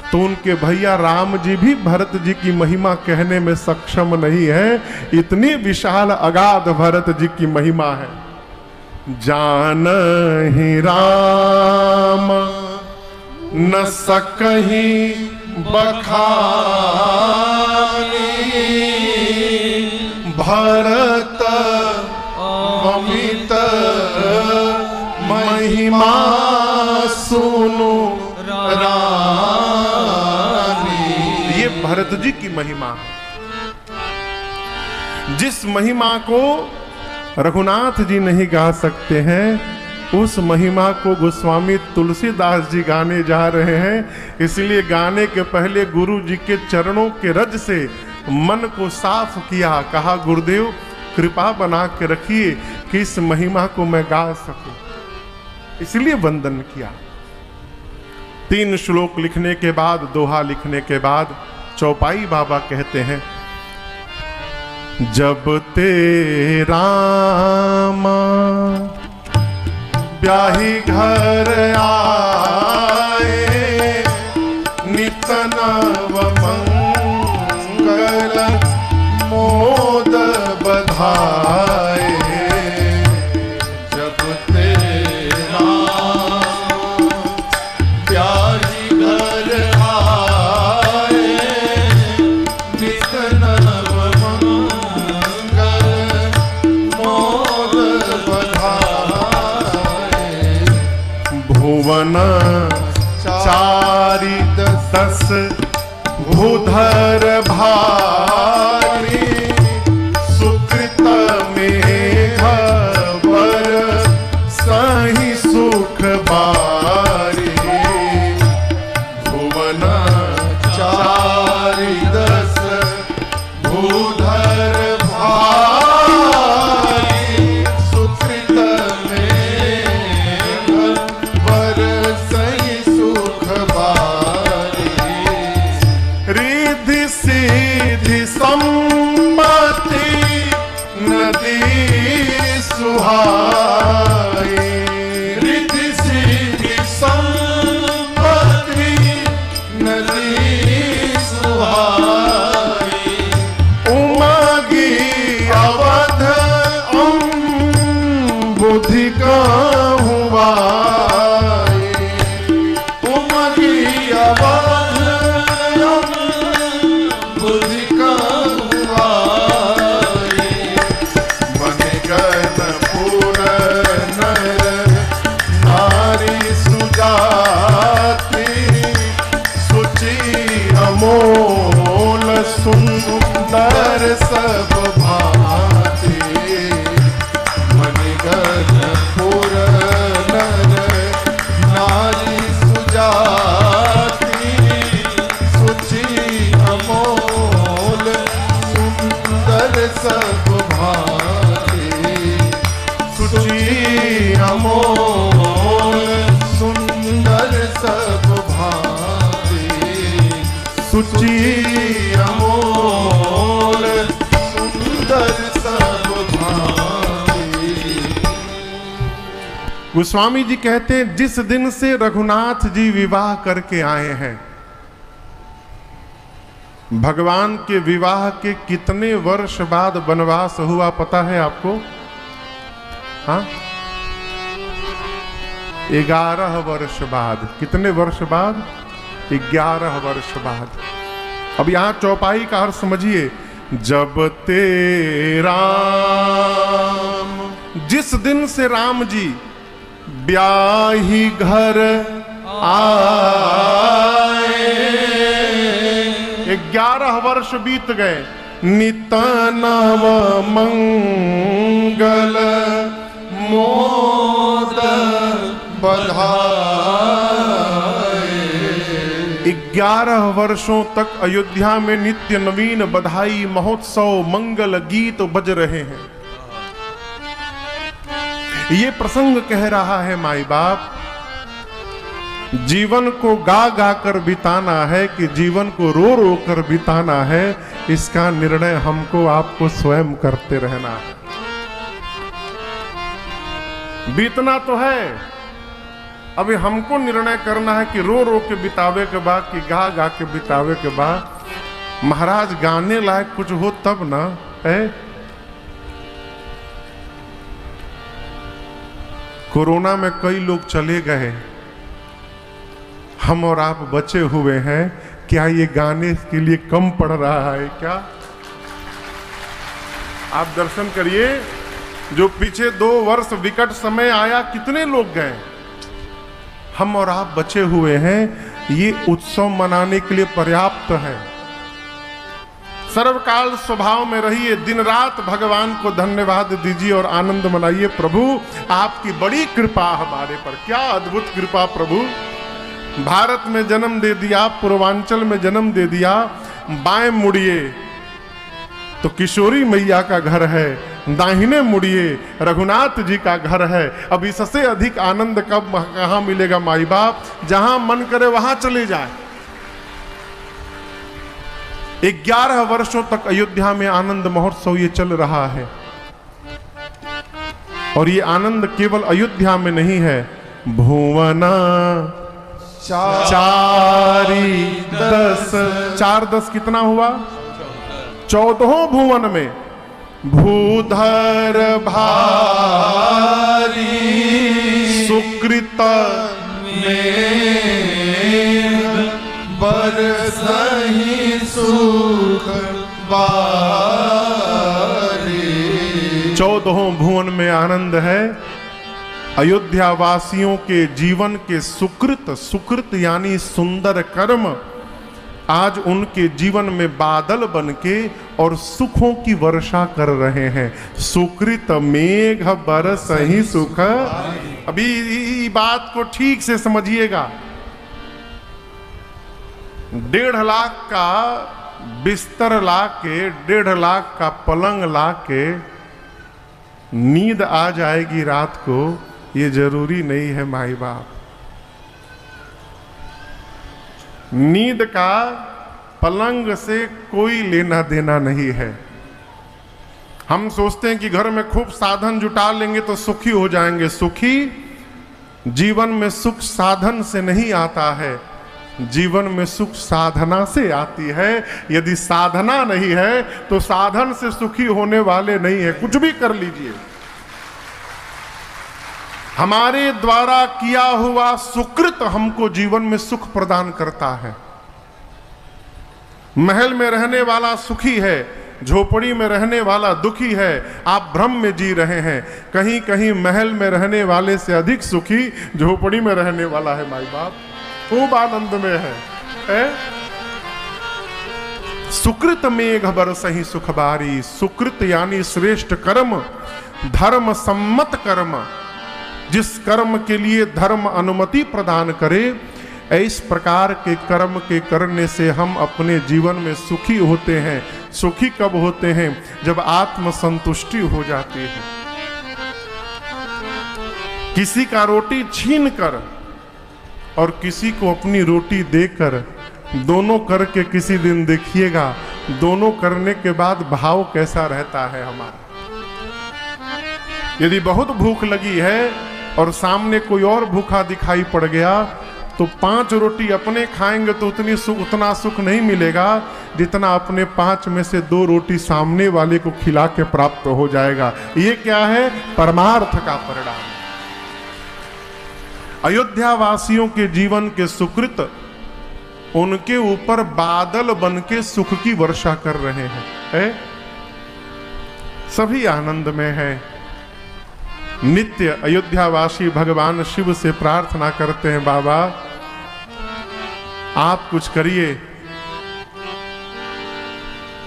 तो उनके भैया राम जी भी भरत जी की महिमा कहने में सक्षम नहीं है। इतनी विशाल अगाध भरत जी की महिमा है। जानहि राम न सकहि बखानी, भरत अमित महिमा सुनु रानी। ये भरत जी की महिमा, जिस महिमा को रघुनाथ जी नहीं गा सकते हैं, उस महिमा को गोस्वामी तुलसीदास जी गाने जा रहे हैं। इसलिए गाने के पहले गुरु जी के चरणों के रज से मन को साफ किया। कहा गुरुदेव कृपा बना के रखिए कि इस महिमा को मैं गा सकूं, इसलिए वंदन किया। 3 श्लोक लिखने के बाद, दोहा लिखने के बाद चौपाई बाबा कहते हैं, जब ते राम ब्याही घर आए, नित नव मंगल मोद बधाए। जब ते राम ब्याही घर आए, नित नव मंगल मोद बधाए। भुवन चारि 10 भूधर भारी, सुकृत मेघ बरसहि सुख बारी। भुवन चारि 10 भूधर भारी, सुकृत मेघ बरसहि सुख बारी। रिद्धि सिद्धि सम्पत्ति नदी सुहाई। रिद्धि सिद्धि सम्पत्ति नदी सुहाई। उमगी अवध बुद्धि कहूँ बाई। उमगी अवध बुद्धि कहूँ बाई। मन गन पुर नर नारी सुजाति, सुचि अमोल सुंदर सब भांति। मन गन पुर नर नारी सुजाति, सुचि अमोल सुंदर सब भांति। सुचि अमोल सुंदर सब भांति। सुचि अमोल सुंदर सब भांति। गोस्वामी जी कहते हैं, जिस दिन से रघुनाथ जी विवाह करके आए हैं, भगवान के विवाह के कितने वर्ष बाद वनवास हुआ पता है आपको? हाँ, 11 वर्ष बाद। कितने वर्ष बाद? 11 वर्ष बाद। अब यहां चौपाई का अर्थ समझिए। जब ते राम, जिस दिन से राम जी ब्याही घर आए, 11 वर्ष बीत गए। नित नव मंगल मोद बधाए। 11 वर्षों तक अयोध्या में नित्य नवीन बधाई महोत्सव मंगल गीत बज रहे हैं। ये प्रसंग कह रहा है माई बाप, जीवन को गा गा कर बिताना है कि जीवन को रो रो कर बिताना है, इसका निर्णय हमको आपको स्वयं करते रहना है। बीतना तो है, अभी हमको निर्णय करना है कि रो रो के बितावे के बाद कि गा गा के बितावे के बाद। महाराज गाने लायक कुछ हो तब ना है। कोरोना में कई लोग चले गए, हम और आप बचे हुए हैं। क्या ये गाने के लिए कम पड़ रहा है क्या? आप दर्शन करिए, जो पीछे 2 वर्ष विकट समय आया, कितने लोग गए, हम और आप बचे हुए हैं। ये उत्सव मनाने के लिए पर्याप्त है। सर्वकाल स्वभाव में रहिए, दिन रात भगवान को धन्यवाद दीजिए और आनंद मनाइए। प्रभु आपकी बड़ी कृपा हमारे पर, क्या अद्भुत कृपा प्रभु। भारत में जन्म दे दिया, पूर्वांचल में जन्म दे दिया, बाएं मुड़िए तो किशोरी मैया का घर है, दाहिने मुड़िए रघुनाथ जी का घर है। अब इससे अधिक आनंद कब कहां मिलेगा माई बाप। जहां मन करे वहां चले जाए। 11 वर्षों तक अयोध्या में आनंद महोत्सव ये चल रहा है, और ये आनंद केवल अयोध्या में नहीं है। भुवना 4-10 4-10 कितना हुआ? 14 भुवन में भूधर भारी सुकृत में बरसहि सुख बारी। 14 भुवन में आनंद है। अयोध्या वासियों के जीवन के सुकृत यानी सुंदर कर्म आज उनके जीवन में बादल बनके और सुखों की वर्षा कर रहे हैं। सुकृत मेघ बरसहि सुख। अभी बात को ठीक से समझिएगा। 1.5 लाख का बिस्तर ला के, 1.5 लाख का पलंग ला के नींद आ जाएगी रात को, ये जरूरी नहीं है माई बाप। नींद का पलंग से कोई लेना देना नहीं है। हम सोचते हैं कि घर में खूब साधन जुटा लेंगे तो सुखी हो जाएंगे। सुखी जीवन में सुख साधन से नहीं आता है, जीवन में सुख साधना से आती है। यदि साधना नहीं है तो साधन से सुखी होने वाले नहीं है। कुछ भी कर लीजिए, हमारे द्वारा किया हुआ सुकृत हमको जीवन में सुख प्रदान करता है। महल में रहने वाला सुखी है, झोपड़ी में रहने वाला दुखी है। आप भ्रम में जी रहे हैं। कहीं कहीं महल में रहने वाले से अधिक सुखी झोपड़ी में रहने वाला है माई बाप, खूब आनंद में है? सुकृत मेघ बरसहि सुख बारी। सुकृत यानी श्रेष्ठ कर्म, धर्म सम्मत कर्म, जिस कर्म के लिए धर्म अनुमति प्रदान करे, इस प्रकार के कर्म के करने से हम अपने जीवन में सुखी होते हैं। सुखी कब होते हैं? जब आत्म संतुष्टि हो जाती है। किसी का रोटी छीन कर और किसी को अपनी रोटी देकर, दोनों करके किसी दिन देखिएगा, दोनों करने के बाद भाव कैसा रहता है हमारा। यदि बहुत भूख लगी है और सामने कोई और भूखा दिखाई पड़ गया तो 5 रोटी अपने खाएंगे तो उतना सुख नहीं मिलेगा जितना अपने 5 में से 2 रोटी सामने वाले को खिला के प्राप्त हो जाएगा। ये क्या है? परमार्थ का परिणाम। अयोध्या वासियों के जीवन के सुकृत उनके ऊपर बादल बन के सुख की वर्षा कर रहे हैं। सभी आनंद में है। नित्य अयोध्यावासी भगवान शिव से प्रार्थना करते हैं, बाबा आप कुछ करिए।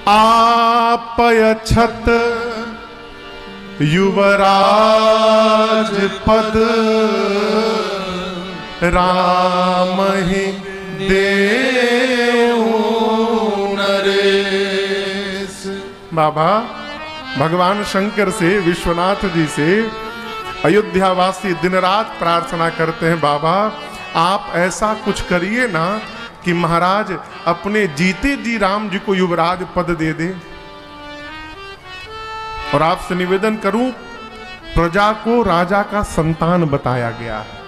आप अछत युवराज पद राम ही देऊ नरेश। बाबा भगवान शंकर से, विश्वनाथ जी से अयोध्यावासी दिन रात प्रार्थना करते हैं, बाबा आप ऐसा कुछ करिए ना कि महाराज अपने जीते जी राम जी को युवराज पद दे दे। और आपसे निवेदन करूं, प्रजा को राजा का संतान बताया गया है।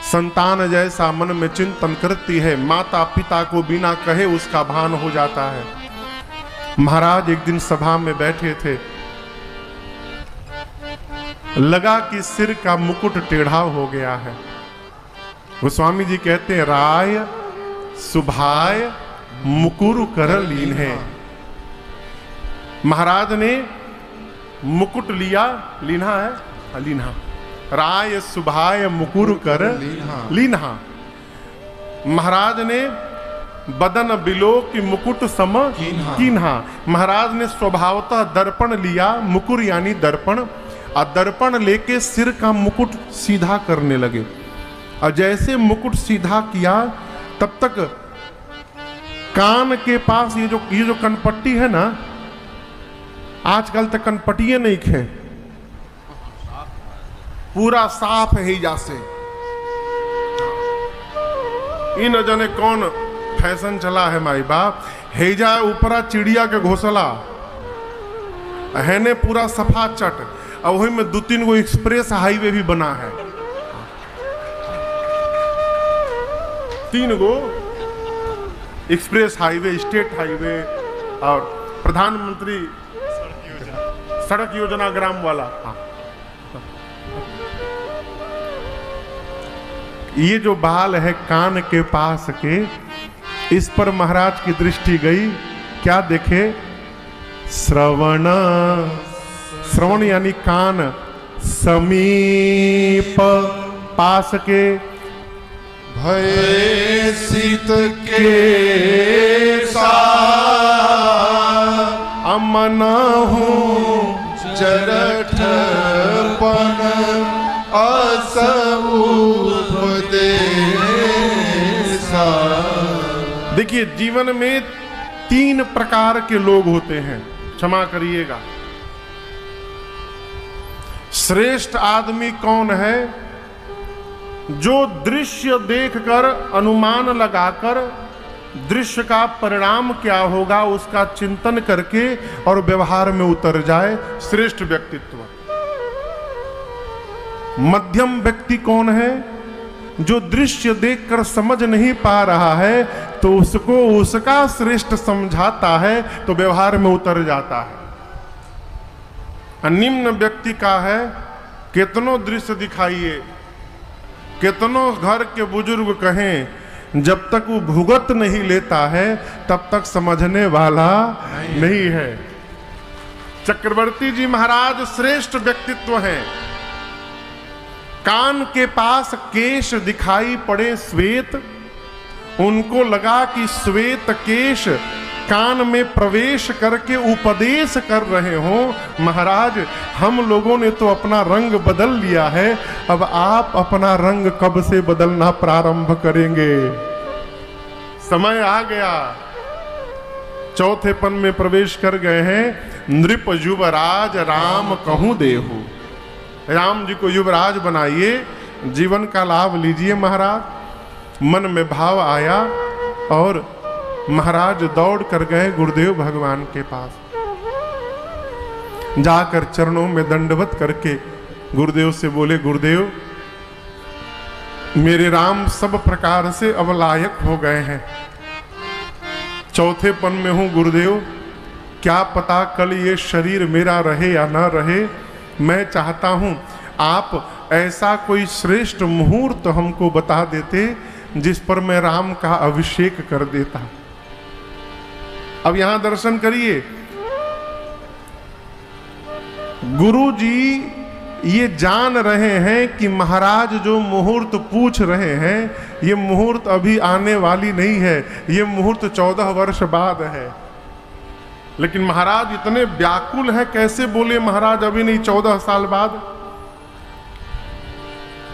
संतान जैसा मन में चिंतन करती है, माता पिता को बिना कहे उसका भान हो जाता है। महाराज एक दिन सभा में बैठे थे, लगा कि सिर का मुकुट टेढ़ा हो गया है। गोस्वामी जी कहते हैं, राय सुभाय मुकुर कर लीन है। महाराज ने मुकुट लिया, लीन्हा है, लीन्हा, राय सुभाय मुकुर कर लीन्हा। महाराज ने बदन बिलो की मुकुट सम कीन्हा। महाराज ने स्वभावतः दर्पण लिया, मुकुर यानी दर्पण, और दर्पण लेके सिर का मुकुट सीधा करने लगे। और जैसे मुकुट सीधा किया, तब तक कान के पास ये जो कनपट्टी है ना, आजकल तक कनपट्टियां नहीं खे, पूरा साफ है हिजा से। इन जने कौन फैशन चला है माई बाप, हेजा ऊपरा चिड़िया के घोसला है ने पूरा सफा चट। और वही में 2-3 गो एक्सप्रेस हाईवे भी बना है, 3 गो एक्सप्रेस हाईवे, स्टेट हाईवे और प्रधानमंत्री सड़क योजना ग्राम वाला। ये जो बाल है कान के पास के, इस पर महाराज की दृष्टि गई। क्या देखे? श्रवण, श्रवण यानी कान, समीप पास के, भय शीत के अमन हूँ जरठपन असउपदेशा। देखिए, जीवन में 3 प्रकार के लोग होते हैं, क्षमा करिएगा। श्रेष्ठ आदमी कौन है? जो दृश्य देखकर, अनुमान लगाकर, दृश्य का परिणाम क्या होगा उसका चिंतन करके और व्यवहार में उतर जाए, श्रेष्ठ व्यक्तित्व। मध्यम व्यक्ति कौन है? जो दृश्य देखकर समझ नहीं पा रहा है तो उसको उसका श्रेष्ठ समझाता है तो व्यवहार में उतर जाता है। निम्न व्यक्ति का है, कितनों दृश्य दिखाइए, कितनों घर के बुजुर्ग कहें, जब तक वो भुगत नहीं लेता है तब तक समझने वाला नहीं है। चक्रवर्ती जी महाराज श्रेष्ठ व्यक्तित्व हैं। कान के पास केश दिखाई पड़े श्वेत, उनको लगा कि श्वेत केश कान में प्रवेश करके उपदेश कर रहे हो। महाराज, हम लोगों ने तो अपना रंग बदल लिया है, अब आप अपना रंग कब से बदलना प्रारंभ करेंगे? समय आ गया। चौथेपन में प्रवेश कर गए हैं। नृप युवराज राम कहूं देहु, राम जी को युवराज बनाइए, जीवन का लाभ लीजिए। महाराज मन में भाव आया और महाराज दौड़ कर गए गुरुदेव भगवान के पास। जाकर चरणों में दंडवत करके गुरुदेव से बोले, गुरुदेव मेरे राम सब प्रकार से अब लायक हो गए हैं, चौथेपन में हूं गुरुदेव, क्या पता कल ये शरीर मेरा रहे या ना रहे। मैं चाहता हूं आप ऐसा कोई श्रेष्ठ मुहूर्त हमको बता देते जिस पर मैं राम का अभिषेक कर देता। अब यहां दर्शन करिए, गुरु जी ये जान रहे हैं कि महाराज जो मुहूर्त पूछ रहे हैं ये मुहूर्त अभी आने वाली नहीं है, ये मुहूर्त 14 वर्ष बाद है। लेकिन महाराज इतने व्याकुल हैं, कैसे बोले महाराज अभी नहीं 14 साल बाद।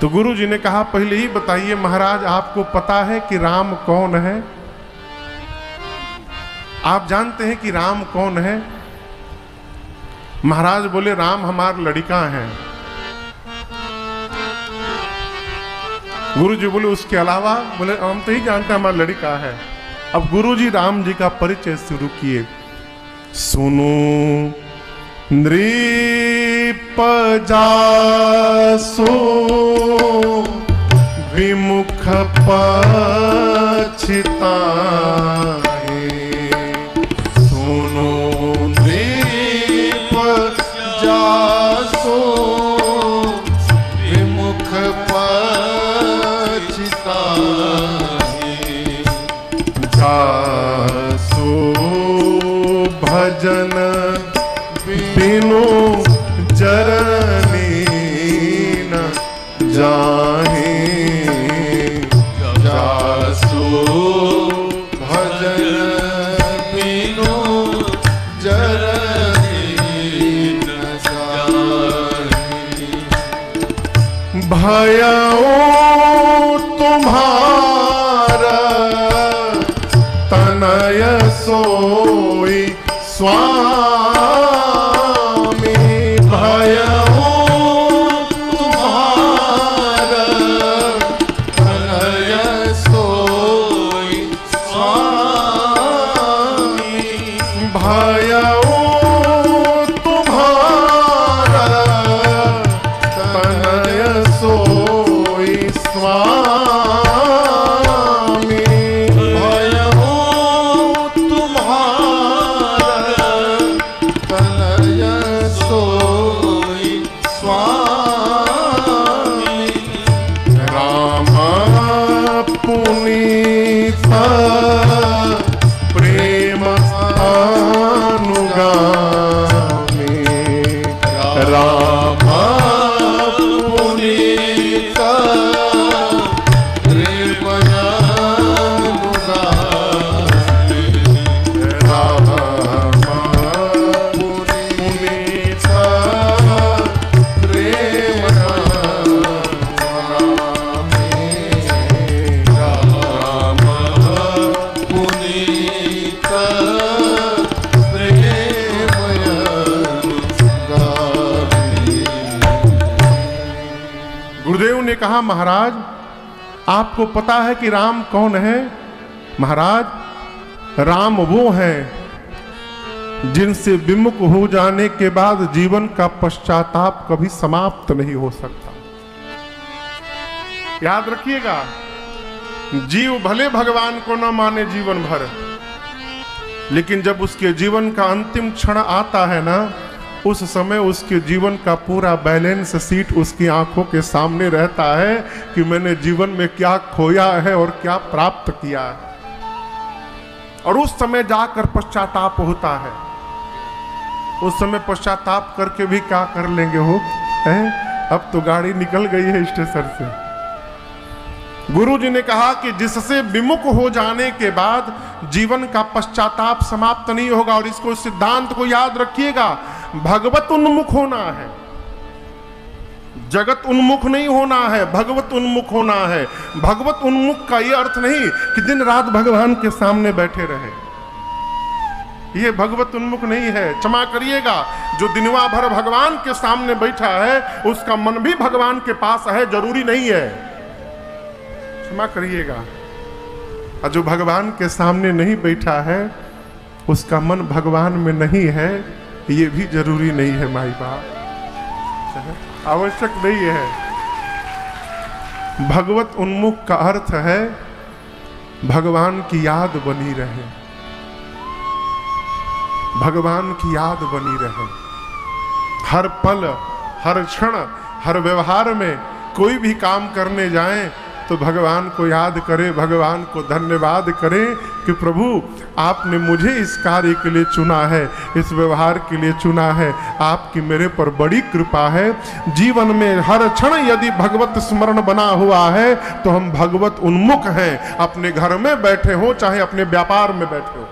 तो गुरु जी ने कहा पहले ही बताइए महाराज, आपको पता है कि राम कौन है? आप जानते हैं कि राम कौन है? महाराज बोले राम हमार लड़का है। गुरु जी बोले उसके अलावा? बोले हम तो ही जानते हैं हमारा लड़का है। अब गुरु जी राम जी का परिचय शुरू किए। सुनो नृप जासो विमुख पछिताए, सुनो नृप जासो विमुख पछिताए, जासो भजन बिनु जरनी न जाहे, जासो भजन बिनु जरनी न जाहे, भयऊ तुम्हारा तनय सोई स्वामी, भयऊ तुम्हारा तनय सोई स्वामी, भयऊ तुम्हारा तनय सोई स्वामी, भयऊ तुम्हारा तनय सोई स्वामी, राम पुनीत प्रेम अनुगामी, राम पुनीत प्रेमयानुगामी, राम पुनीत प्रेम अनुगामी, राम पुनीत प्रेमयानुगामी। गुरुदेव ने कहा महाराज आपको पता है कि राम कौन है? महाराज राम वो है जिनसे विमुख हो जाने के बाद जीवन का पश्चाताप कभी समाप्त नहीं हो सकता। याद रखिएगा, जीव भले भगवान को न माने जीवन भर, लेकिन जब उसके जीवन का अंतिम क्षण आता है ना, उस समय उसके जीवन का पूरा बैलेंस शीट उसकी आंखों के सामने रहता है कि मैंने जीवन में क्या खोया है और क्या प्राप्त किया है। और उस समय जाकर पश्चाताप होता है। उस समय पश्चाताप करके भी क्या कर लेंगे हो? अब तो गाड़ी निकल गई है स्टेशन से। गुरु जी ने कहा कि जिससे विमुख हो जाने के बाद जीवन का पश्चाताप समाप्त नहीं होगा। और इसको सिद्धांत को याद रखिएगा, भगवत उन्मुख होना है, जगत उन्मुख नहीं होना है, भगवत उन्मुख होना है। भगवत उन्मुख का यह अर्थ नहीं कि दिन रात भगवान के सामने बैठे रहे, ये भगवत उन्मुख नहीं है। क्षमा करिएगा, जो दिनवा भर भगवान के सामने बैठा है उसका मन भी भगवान के पास है, जरूरी नहीं है। क्षमा करिएगा, और जो भगवान के सामने नहीं बैठा है उसका मन भगवान में नहीं है, ये भी जरूरी नहीं है। माई बाप, आवश्यक नहीं है। भगवत उन्मुख का अर्थ है भगवान की याद बनी रहे, भगवान की याद बनी रहे। हर पल, हर क्षण, हर व्यवहार में कोई भी काम करने जाएं तो भगवान को याद करें, भगवान को धन्यवाद करें कि प्रभु आपने मुझे इस कार्य के लिए चुना है, इस व्यवहार के लिए चुना है, आपकी मेरे पर बड़ी कृपा है। जीवन में हर क्षण यदि भगवत स्मरण बना हुआ है तो हम भगवत उन्मुख हैं, अपने घर में बैठे हो चाहे अपने व्यापार में बैठे हो।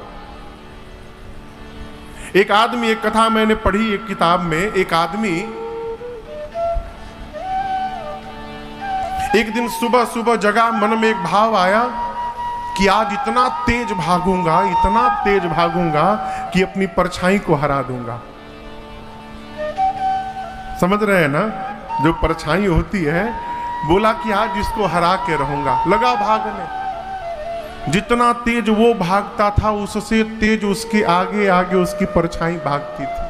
एक आदमी, एक कथा मैंने पढ़ी एक किताब में, एक आदमी एक दिन सुबह सुबह जगा, मन में एक भाव आया कि आज इतना तेज भागूंगा, इतना तेज भागूंगा कि अपनी परछाई को हरा दूंगा। समझ रहे हैं ना, जो परछाई होती है, बोला कि आज इसको हरा के रहूंगा। लगा भागने, जितना तेज वो भागता था उससे तेज उसके आगे आगे उसकी परछाई भागती थी।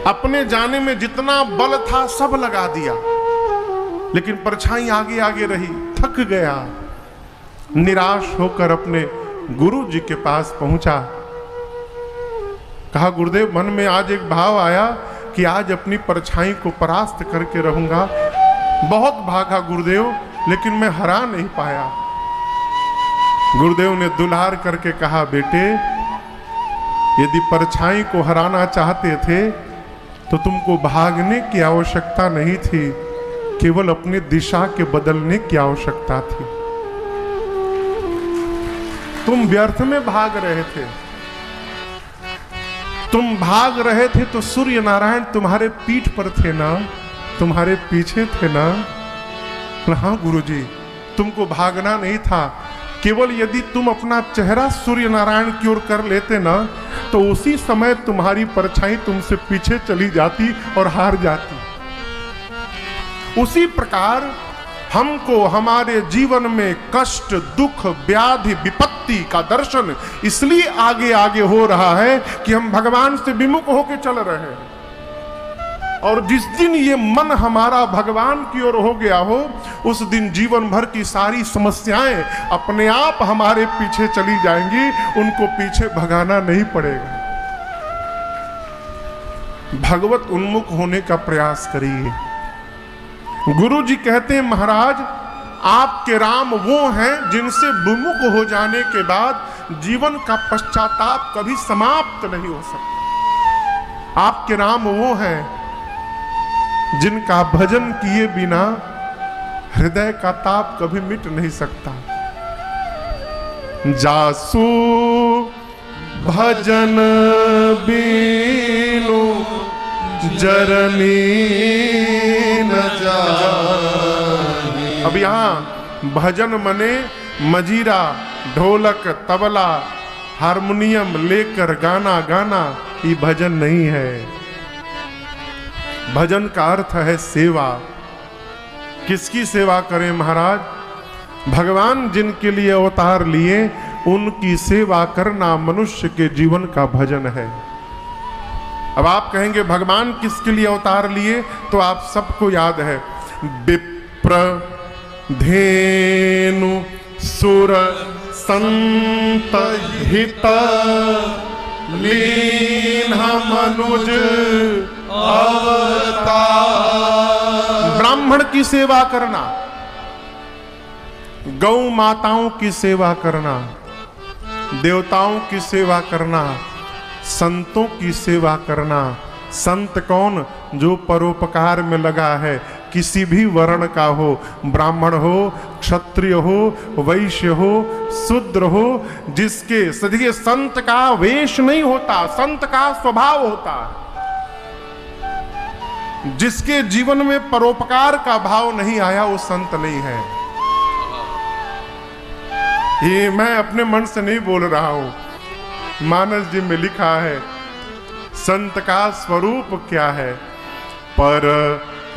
अपने जाने में जितना बल था सब लगा दिया, लेकिन परछाई आगे आगे रही। थक गया, निराश होकर अपने गुरु जी के पास पहुंचा। कहा, गुरुदेव, मन में आज एक भाव आया कि आज अपनी परछाई को परास्त करके रहूंगा। बहुत भागा गुरुदेव, लेकिन मैं हरा नहीं पाया। गुरुदेव ने दुलार करके कहा, बेटे, यदि परछाई को हराना चाहते थे तो तुमको भागने की आवश्यकता नहीं थी, केवल अपनी दिशा के बदलने की आवश्यकता थी। तुम व्यर्थ में भाग रहे थे। तुम भाग रहे थे तो सूर्य नारायण तुम्हारे पीठ पर थे ना, तुम्हारे पीछे थे ना। हाँ गुरुजी, तुमको भागना नहीं था, केवल यदि तुम अपना चेहरा सूर्य नारायण की ओर कर लेते ना, तो उसी समय तुम्हारी परछाई तुमसे पीछे चली जाती और हार जाती। उसी प्रकार हमको हमारे जीवन में कष्ट, दुख, व्याधि, विपत्ति का दर्शन इसलिए आगे आगे हो रहा है कि हम भगवान से विमुख होकर चल रहे हैं। और जिस दिन ये मन हमारा भगवान की ओर हो गया हो, उस दिन जीवन भर की सारी समस्याएं अपने आप हमारे पीछे चली जाएंगी, उनको पीछे भगाना नहीं पड़ेगा। भगवत उन्मुख होने का प्रयास करिए। गुरु जी कहते हैं, महाराज, आपके राम वो हैं जिनसे विमुख हो जाने के बाद जीवन का पश्चाताप कभी समाप्त नहीं हो सकता। आपके राम वो हैं जिनका भजन किए बिना हृदय का ताप कभी मिट नहीं सकता। जासु भजन बीनु जरनी न जानी। अब यहां भजन मने मजीरा, ढोलक, तबला, हारमोनियम लेकर गाना गाना, ये भजन नहीं है। भजन का अर्थ है सेवा। किसकी सेवा करें महाराज? भगवान जिनके लिए अवतार लिए उनकी सेवा करना मनुष्य के जीवन का भजन है। अब आप कहेंगे भगवान किसके लिए अवतार लिए, तो आप सबको याद है, विप्र, धेनु, सुर, संत, हित, लीन, मनुज, अवतार। ब्राह्मण की सेवा करना, गौ माताओं की सेवा करना, देवताओं की सेवा करना, संतों की सेवा करना। संत कौन? जो परोपकार में लगा है, किसी भी वर्ण का हो, ब्राह्मण हो, क्षत्रिय हो, वैश्य हो, शूद्र हो, जिसके सदिए संत का वेश नहीं होता, संत का स्वभाव होता है। जिसके जीवन में परोपकार का भाव नहीं आया वो संत नहीं है। ये मैं अपने मन से नहीं बोल रहा हूं, मानस जी में लिखा है। संत का स्वरूप क्या है? पर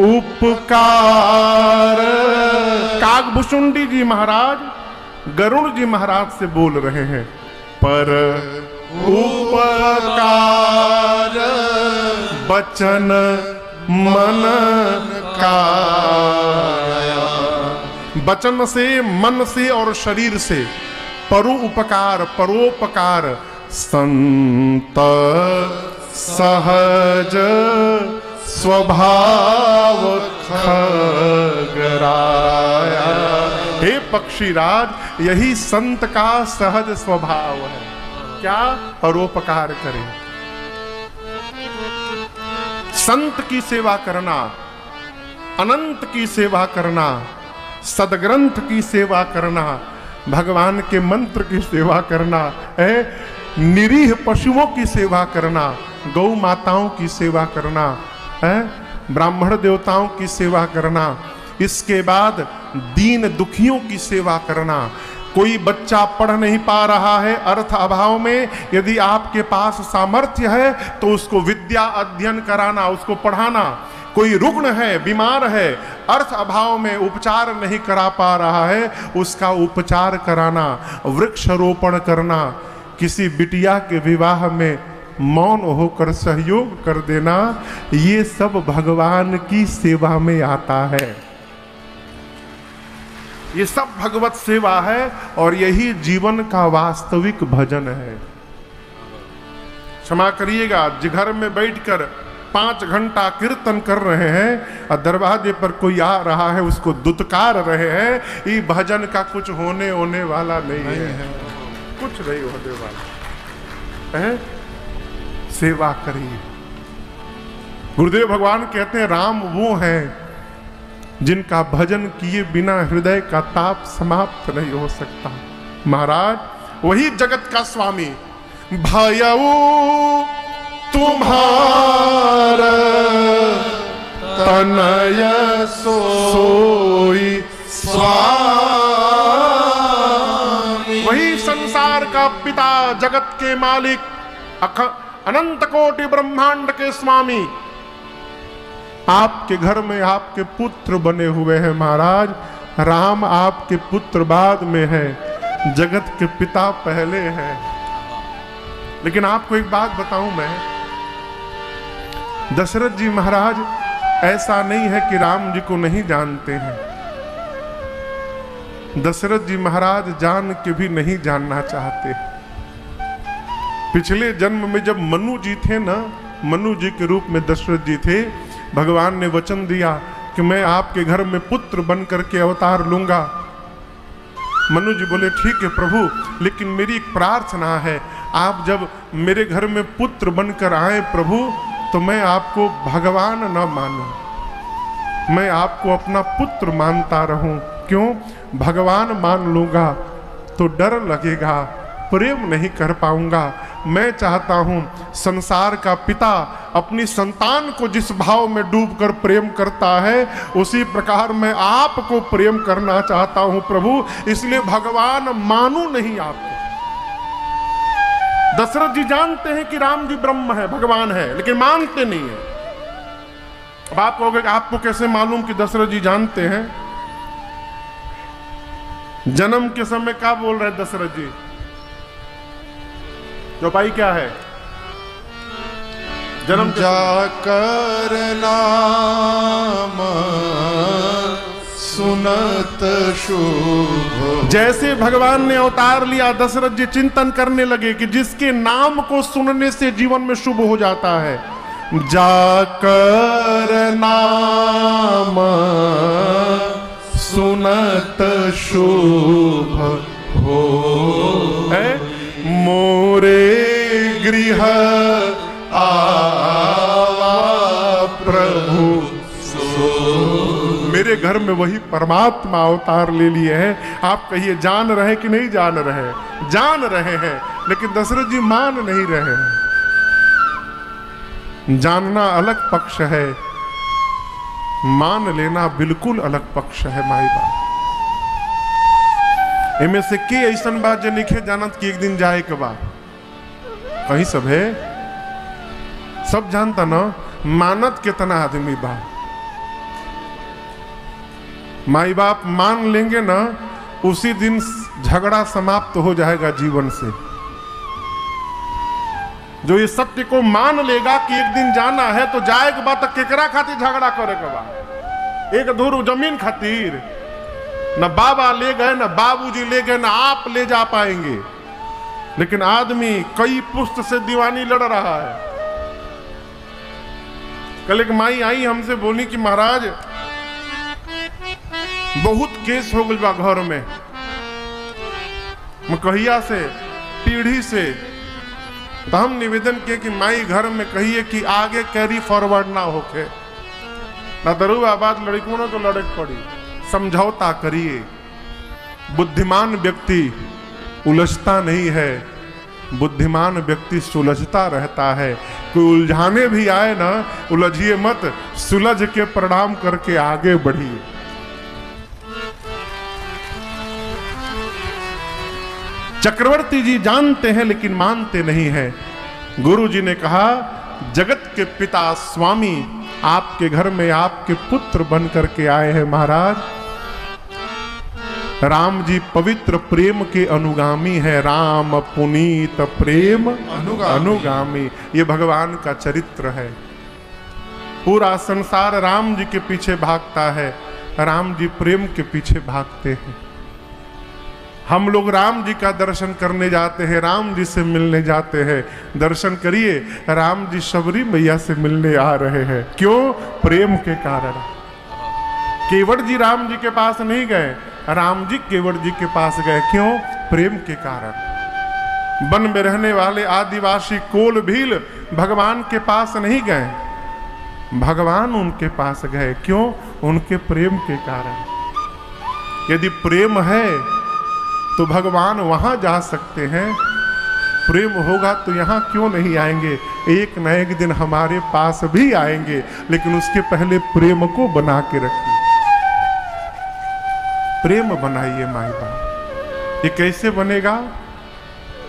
उपकार। कागभूषुंडी जी महाराज गरुड़ जी महाराज से बोल रहे हैं, पर उपकार बचन मन काया। वचन से, मन से और शरीर से परु उपकार, परोपकार। संत सहज स्वभाव खगराया। हे पक्षीराज, यही संत का सहज स्वभाव है। क्या? परोपकार करें। संत की सेवा करना, अनंत की सेवा करना, सदग्रंथ की सेवा करना, भगवान के मंत्र की सेवा करना है, निरीह पशुओं की सेवा करना, गौ माताओं की सेवा करना है, ब्राह्मण देवताओं की सेवा करना, इसके बाद दीन दुखियों की सेवा करना। कोई बच्चा पढ़ नहीं पा रहा है अर्थ अभाव में, यदि आपके पास सामर्थ्य है तो उसको विद्या अध्ययन कराना, उसको पढ़ाना। कोई रुग्ण है, बीमार है, अर्थ अभाव में उपचार नहीं करा पा रहा है, उसका उपचार कराना, वृक्षारोपण करना, किसी बिटिया के विवाह में मौन होकर सहयोग कर देना, ये सब भगवान की सेवा में आता है। ये सब भगवत सेवा है और यही जीवन का वास्तविक भजन है। क्षमा करिएगा, घर में बैठकर 5 घंटा कीर्तन कर रहे हैं और दरवाजे पर कोई आ रहा है, उसको दुत्कार रहे हैं, ये भजन का कुछ होने वाला नहीं है। कुछ नहीं होने वाला है। सेवा करिए। गुरुदेव भगवान कहते हैं राम वो हैं जिनका भजन किए बिना हृदय का ताप समाप्त नहीं हो सकता। महाराज वही जगत का स्वामी। भयऊ तुम्हारा तनय सोई स्वामी। वही संसार का पिता, जगत के मालिक, अनंत कोटि ब्रह्मांड के स्वामी आपके घर में आपके पुत्र बने हुए हैं। महाराज राम आपके पुत्र बाद में है, जगत के पिता पहले हैं। लेकिन आपको एक बात बताऊं मैं, दशरथ जी महाराज ऐसा नहीं है कि राम जी को नहीं जानते हैं। दशरथ जी महाराज जान के भी नहीं जानना चाहते। पिछले जन्म में जब मनु जी थे ना, मनु जी के रूप में दशरथ जी थे, भगवान ने वचन दिया कि मैं आपके घर में पुत्र बन करके अवतार लूंगा। मनु जी बोले ठीक है प्रभु, लेकिन मेरी एक प्रार्थना है, आप जब मेरे घर में पुत्र बनकर आए प्रभु, तो मैं आपको भगवान न मानूं, मैं आपको अपना पुत्र मानता रहूं। क्यों? भगवान मान लूंगा तो डर लगेगा, प्रेम नहीं कर पाऊंगा। मैं चाहता हूं संसार का पिता अपनी संतान को जिस भाव में डूबकर प्रेम करता है, उसी प्रकार मैं आपको प्रेम करना चाहता हूं प्रभु, इसलिए भगवान मानू नहीं आपको। दशरथ जी जानते हैं कि राम जी ब्रह्म है, भगवान है, लेकिन मानते नहीं है। अब आप कहोगे आपको कैसे मालूम कि दशरथ जी जानते हैं? जन्म के समय क्या बोल रहे दशरथ जी? चौपाई क्या है? जन्म जाकर नाम सुनत शुभ। जैसे भगवान ने अवतार लिया, दशरथ जी चिंतन करने लगे कि जिसके नाम को सुनने से जीवन में शुभ हो जाता है। जाकर नाम सुनत शुभ हो मोरे गृह आवा प्रभु सो। मेरे घर में वही परमात्मा अवतार ले लिए हैं। आप कहिए जान रहे कि नहीं जान रहे? जान रहे हैं, लेकिन दशरथ जी मान नहीं रहे हैं। जानना अलग पक्ष है, मान लेना बिल्कुल अलग पक्ष है। माई बाप इनमें से के ऐसा बात जो लिखे जानत कि एक दिन जाए के बाद कहीं सब है, सब जानता ना, मानत कितना आदमी बा। माई बाप मान लेंगे ना, उसी दिन झगड़ा समाप्त हो जाएगा जीवन से। जो ये सत्य को मान लेगा कि एक दिन जाना है तो जाएगा बात, केकरा खातिर झगड़ा करे के बा? एक धूर जमीन खातिर? न बाबा ले गए, न बाबूजी ले गए, न आप ले जा पाएंगे। लेकिन आदमी कई पुस्त से दीवानी लड़ रहा है। कल एक माई आई हमसे बोली कि महाराज बहुत केस हो गई बा घर में, कहिया से पीढ़ी से। तो हम निवेदन किए कि माई घर में कहिए कि आगे कैरी फॉरवर्ड ना होके, ना दरुआ बात लड़कों ने तो लड़क पड़ी, समझौता करिए। बुद्धिमान व्यक्ति उलझता नहीं है, बुद्धिमान व्यक्ति सुलझता रहता है। कोई उलझाने भी आए ना, उलझिए मत, सुलझ के प्रणाम करके आगे बढ़िए। चक्रवर्ती जी जानते हैं लेकिन मानते नहीं हैं। गुरु जी ने कहा, जगत के पिता स्वामी आपके घर में आपके पुत्र बन करके आए हैं महाराज। राम जी पवित्र प्रेम के अनुगामी है। राम पुनीत प्रेम अनुगामी, ये भगवान का चरित्र है। पूरा संसार राम जी के पीछे भागता है, राम जी प्रेम के पीछे भागते हैं। हम लोग राम जी का दर्शन करने जाते हैं, राम जी से मिलने जाते हैं। दर्शन करिए, राम जी शबरी मैया से मिलने आ रहे हैं। क्यों? प्रेम के कारण। केवट जी राम जी के पास नहीं गए, राम जी केवट जी के पास गए। क्यों? प्रेम के कारण। वन में रहने वाले आदिवासी कोल भील भगवान के पास नहीं गए, भगवान उनके पास गए। क्यों? उनके प्रेम के कारण। यदि प्रेम है तो भगवान वहां जा सकते हैं, प्रेम होगा तो यहां क्यों नहीं आएंगे? एक न एक दिन हमारे पास भी आएंगे, लेकिन उसके पहले प्रेम को बना के रखिए। प्रेम बनाइए माई बाप। ये कैसे बनेगा?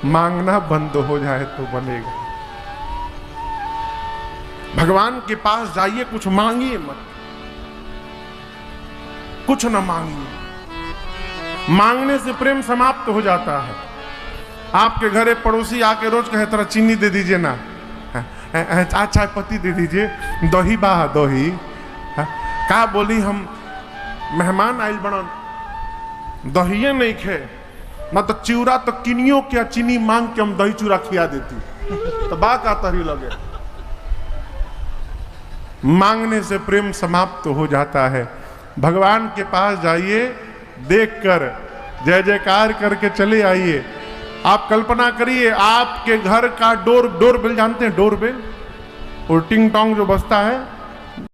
मांगना बंद हो जाए तो बनेगा। भगवान के पास जाइए, कुछ मांगिए मत, कुछ ना मांगिए। मांगने से प्रेम समाप्त हो जाता है। आपके घर एक पड़ोसी आके रोज कहे, तरह चीनी दे दीजिए ना, चाय पत्ती दे दीजिए, दही बा दही। का बोली, हम मेहमान आइल बना, दहिए नहीं खे ना तो चिवरा तो किनियो क्या चीनी मांग के हम दही चूरा खिया देती, तो बा का तरी लगे। मांगने से प्रेम समाप्त हो जाता है। भगवान के पास जाइए, देखकर जय जयकार करके चले आइए। आप कल्पना करिए, आपके घर का डोर बेल जानते हैं? डोर बेल, और टिंग टोंग जो बजता है,